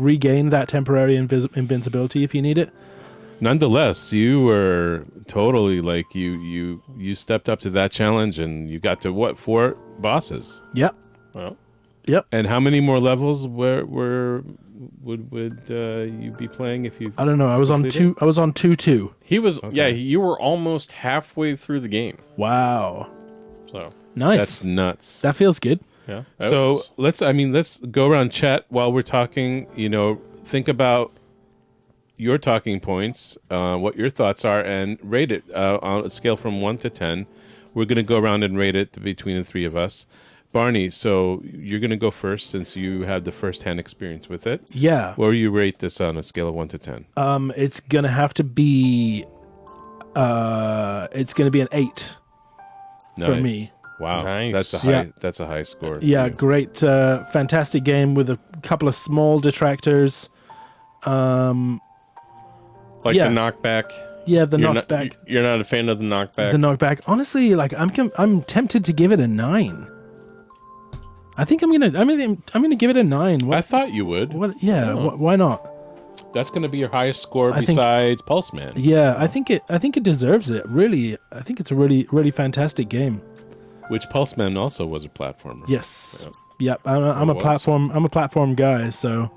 regain that temporary invincibility if you need it. Nonetheless, you were totally like you stepped up to that challenge and you got to what, 4 bosses? Yep. Well, Yep. And how many more levels would you be playing if you? I don't know. I was on completed? 2. I was on 2-2. he was. Yeah, you were almost halfway through the game. Wow. So Nice. That's nuts. That feels good. yeah. So let's go around chat while we're talking. Think about your talking points, what your thoughts are, and rate it on a scale from 1 to 10. We're going to go around and rate it between the three of us. Barney, so you're going to go first since you had the first-hand experience with it. Yeah. Where do you rate this on a scale of 1 to 10? It's gonna have to be. It's gonna be an 8 for me. Wow, Nice. that's a high. Yeah. That's a high score. for Yeah, you. great, fantastic game with a couple of small detractors. Like Yeah. the knockback. Yeah, the You're knockback. Not, you're not a fan of the knockback. The knockback. Honestly, like I'm tempted to give it a 9. I think I'm gonna give it a 9. I thought you would. What? Yeah. Why not? That's going to be your highest score I think- besides Pulse Man. Yeah, I think it deserves it. Really, I think it's a really fantastic game. Which Pulse Man also was a platformer. Yes. Yeah. Yep. I'm a was. platform guy. So,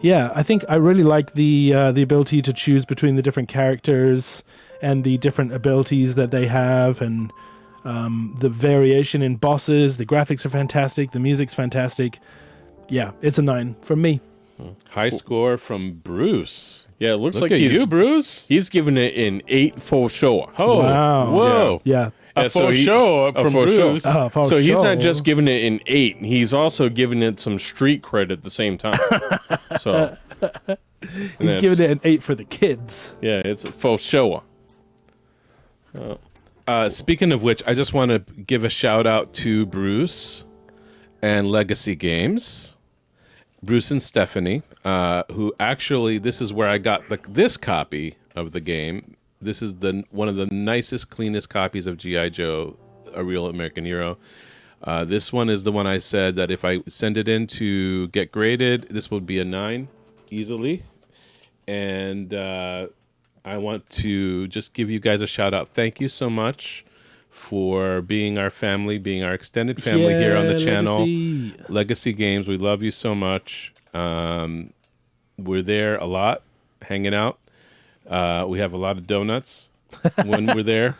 yeah, I think I really like the ability to choose between the different characters and the different abilities that they have, and the variation in bosses. The graphics are fantastic. The music's fantastic. Yeah, it's a 9 from me. High score from Bruce. Yeah, it looks Look like at he's you, Bruce. he's giving it an 8 full show. Oh, Wow. whoa. Yeah. A full show from Bruce. For So he's sure. not just giving it an 8; he's also giving it some street cred at the same time. So He's giving it an 8 for the kids. Yeah, it's a full show. Speaking of which, I just want to give a shout out to Bruce and Legacy Games. Bruce and Stephanie, who actually, this is where I got this copy of the game. This is one of the nicest, cleanest copies of G.I. Joe, A Real American Hero. This one is the one I said that if I send it in to get graded, this would be a 9 easily. And I want to just give you guys a shout out. Thank you so much for being our family, being our extended family here on the channel. Legacy Games, we love you so much. We're there a lot, hanging out. We have a lot of donuts when we're there.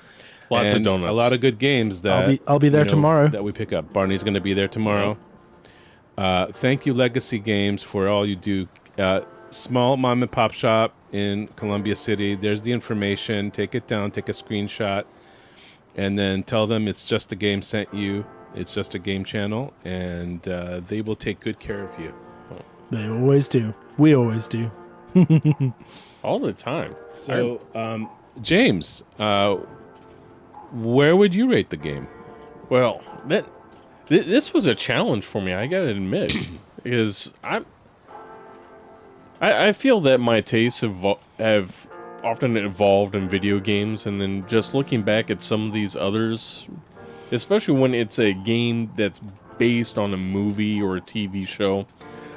Lots of And donuts. a lot of good games that I'll be there tomorrow. that we pick up. Barney's going to be there tomorrow. Thank you, Legacy Games, for all you do. Small mom and pop shop in Columbia City. There's the information. Take it down. Take a screenshot. And then tell them it's Just a Game sent you. It's Just a Game channel, and they will take good care of you. They always do. We always do. all the time. So, James, where would you rate the game? Well, this was a challenge for me, I gotta admit, because I feel that my tastes have often evolved in video games, and then just looking back at some of these others, especially when it's a game that's based on a movie or a TV show,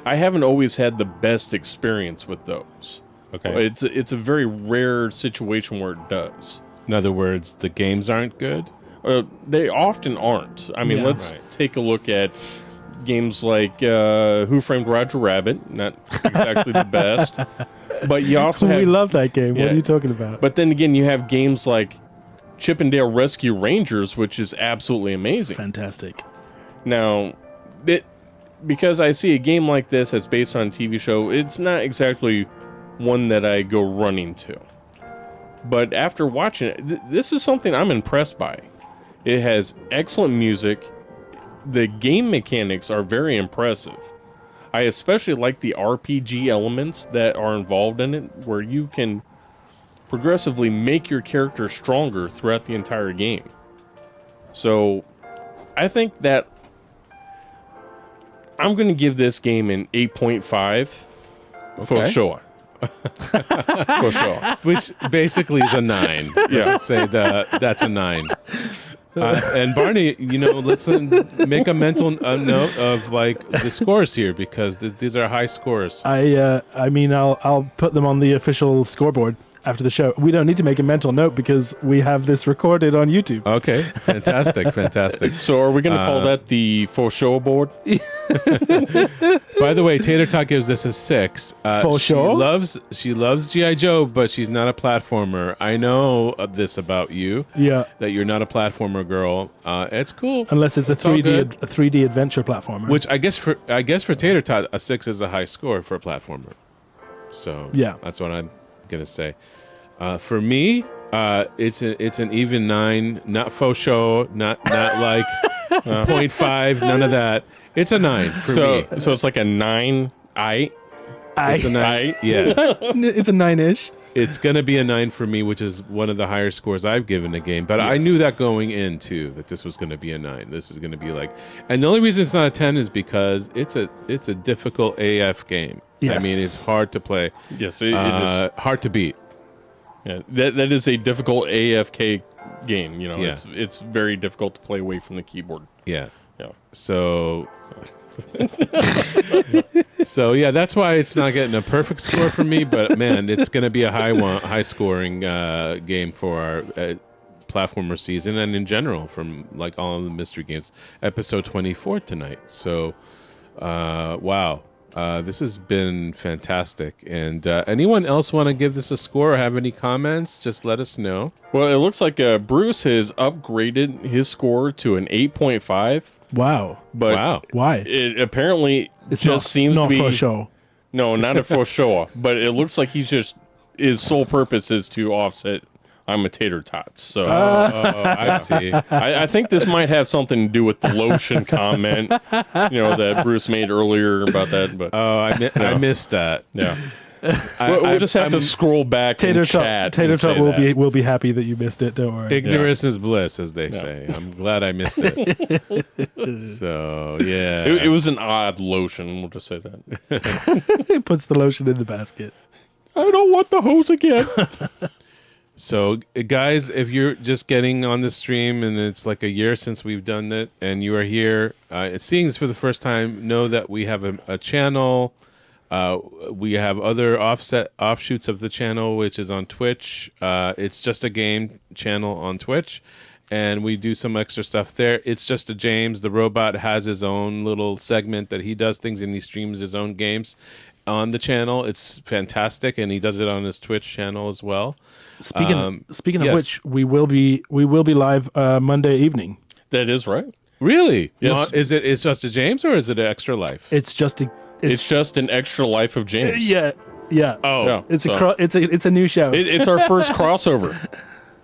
I haven't always had the best experience with those. Okay. It's a very rare situation where it does. In other words, the games aren't good? They often aren't. I mean, Yeah. let's Right. take a look at games like Who Framed Roger Rabbit. Not exactly the best, but you also have. We love that game. What Yeah. are you talking about? But then again, you have games like Chippendale Rescue Rangers, which is absolutely amazing. Fantastic. Now, because I see a game like this that's based on a TV show, it's not exactly one that I go running to. But after watching it, this is something I'm impressed by. It has excellent music. The game mechanics are very impressive. I especially like the RPG elements that are involved in it, where you can progressively make your character stronger throughout the entire game. So, I think that I'm going to give this game an 8.5 for Okay. sure. For sure. Which basically is a 9. Yeah. Say that's a 9. And Barney, let's make a mental note of like the scores here, because these are high scores. I mean, I'll put them on the official scoreboard after the show. We don't need to make a mental note because we have this recorded on YouTube. Okay, fantastic. So are we going to call that the for sure board? By the way, Tater Tot gives this a 6. For sure? She loves G.I. Joe, but she's not a platformer. I know this about you. Yeah. That you're not a platformer girl. It's cool. Unless it's a all 3D good. a 3D adventure platformer. Which I guess for Tater Tot, a 6 is a high score for a platformer. So Yeah. that's what I'm gonna say. For me, it's an even 9. Not faux show. Not like 0.5, none of that. It's a 9 for me. So it's like a 9. It's a 9. Yeah. It's a 9-ish. It's going to be a 9 for me, which is one of the higher scores I've given a game. But I knew that going in, too, that this was going to be a 9. This is going to be like... And the only reason it's not a 10 is because it's a difficult AF game. Yes. I mean, it's hard to play. Yes, it is. Hard to beat. Yeah, that is a difficult AFK game. You know, Yeah. it's very difficult to play away from the keyboard. Yeah. Yeah. So... So yeah, that's why it's not getting a perfect score from me. But man, it's going to be a high scoring game for our platformer season and in general from like all of the mystery games. Episode 24 tonight. So wow, this has been fantastic. And anyone else want to give this a score or have any comments? Just let us know. Well, it looks like Bruce has upgraded his score to an 8.5. Wow. But Wow. Why? it apparently It's just seems to be for show. No, not a for show. But it looks like his sole purpose is to offset I'm a tater tot. So I see. I think this might have something to do with the lotion comment, that Bruce made earlier about that. But I missed that. yeah, we'll just have to scroll back Tater and chat. Tater Tot will be happy that you missed it. Don't worry. Ignorance is bliss, as they say. I'm glad I missed it. So yeah, It was an odd lotion. We'll just say that. He puts the lotion in the basket. I don't want the hose again. So, guys, if you're just getting on the stream and it's like a year since we've done it and you are here seeing this for the first time, know that we have a channel. We have other offshoots of the channel, which is on Twitch. It's just a game channel on Twitch, and we do some extra stuff there. It's just a James. The robot has his own little segment that he does things and he streams his own games on the channel. It's fantastic, and he does it on his Twitch channel as well. Speaking of yes. which, we will be live Monday evening. That is right. Really? Yes. It's just a James, or is it an extra life? It's just an extra life of James. yeah. Oh, Yeah. It's a new show. It's our first crossover.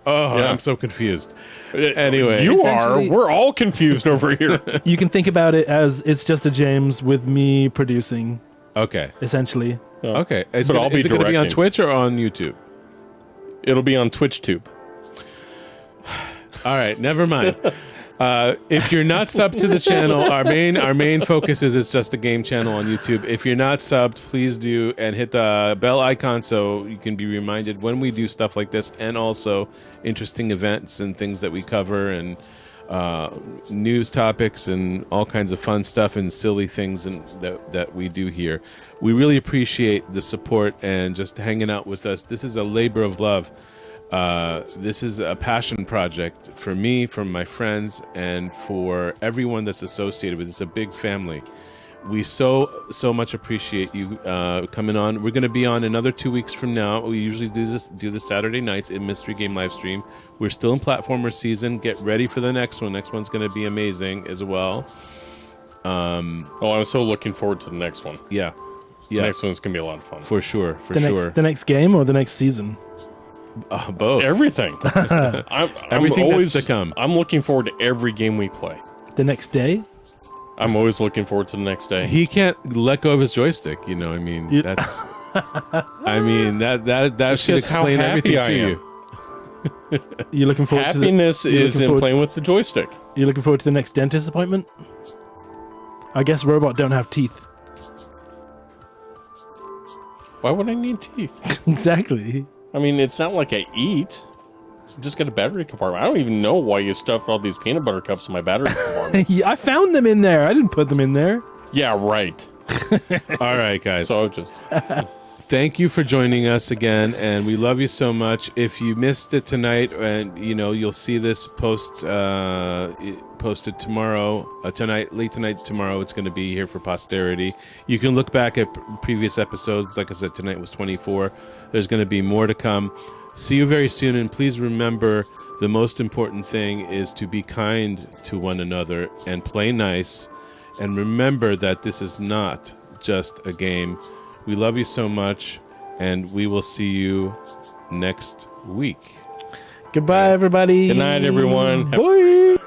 Oh, Yeah. I'm so confused. Anyway, You are. essentially- We're all confused over here. You can think about it as it's just a James with me producing, okay. essentially. Okay. Is But I'll be it going to be on directing. Twitch or on YouTube? It'll be on TwitchTube. All right, never mind. If you're not subbed to the channel, our main focus is it's just a game channel on YouTube. If you're not subbed, please do and hit the bell icon so you can be reminded when we do stuff like this, and also interesting events and things that we cover, and news topics and all kinds of fun stuff and silly things and that we do here. We really appreciate the support and just hanging out with us. This is a labor of love. This is a passion project for me, for my friends, and for everyone that's associated with it. It's a big family. We so much appreciate you coming on. We're going to be on another 2 weeks from now. We usually do this Saturday nights in Mystery Game Livestream. We're still in platformer season. Get ready for the next one. Next one's going to be amazing as well. I'm so looking forward to the next one. Yeah. The next one's going to be a lot of fun. For sure. The next game or the next season? Both. Everything. Everything always, that's to come. I'm looking forward to every game we play. The next day? I'm always looking forward to the next day. He can't let go of his joystick. I mean, that's. I mean that should just how explain happy everything I to am. you. You looking forward Happiness is in playing with the joystick. You looking forward to the next dentist appointment? I guess robot don't have teeth. Why would I need teeth? Exactly. I mean, it's not like I eat. I just got a battery compartment. I don't even know why you stuffed all these peanut butter cups in my battery compartment. Yeah, I found them in there. I didn't put them in there. Yeah, right. All right, guys. So just Thank you for joining us again, and we love you so much. If you missed it tonight, and you'll see this posted tomorrow, late tonight, tomorrow. It's going to be here for posterity. You can look back at previous episodes. Like I said, tonight was 24. There's going to be more to come. See you very soon, and please remember the most important thing is to be kind to one another and play nice. And remember that this is not just a game. We love you so much, and we will see you next week. Goodbye, everybody. good night, everyone. Bye.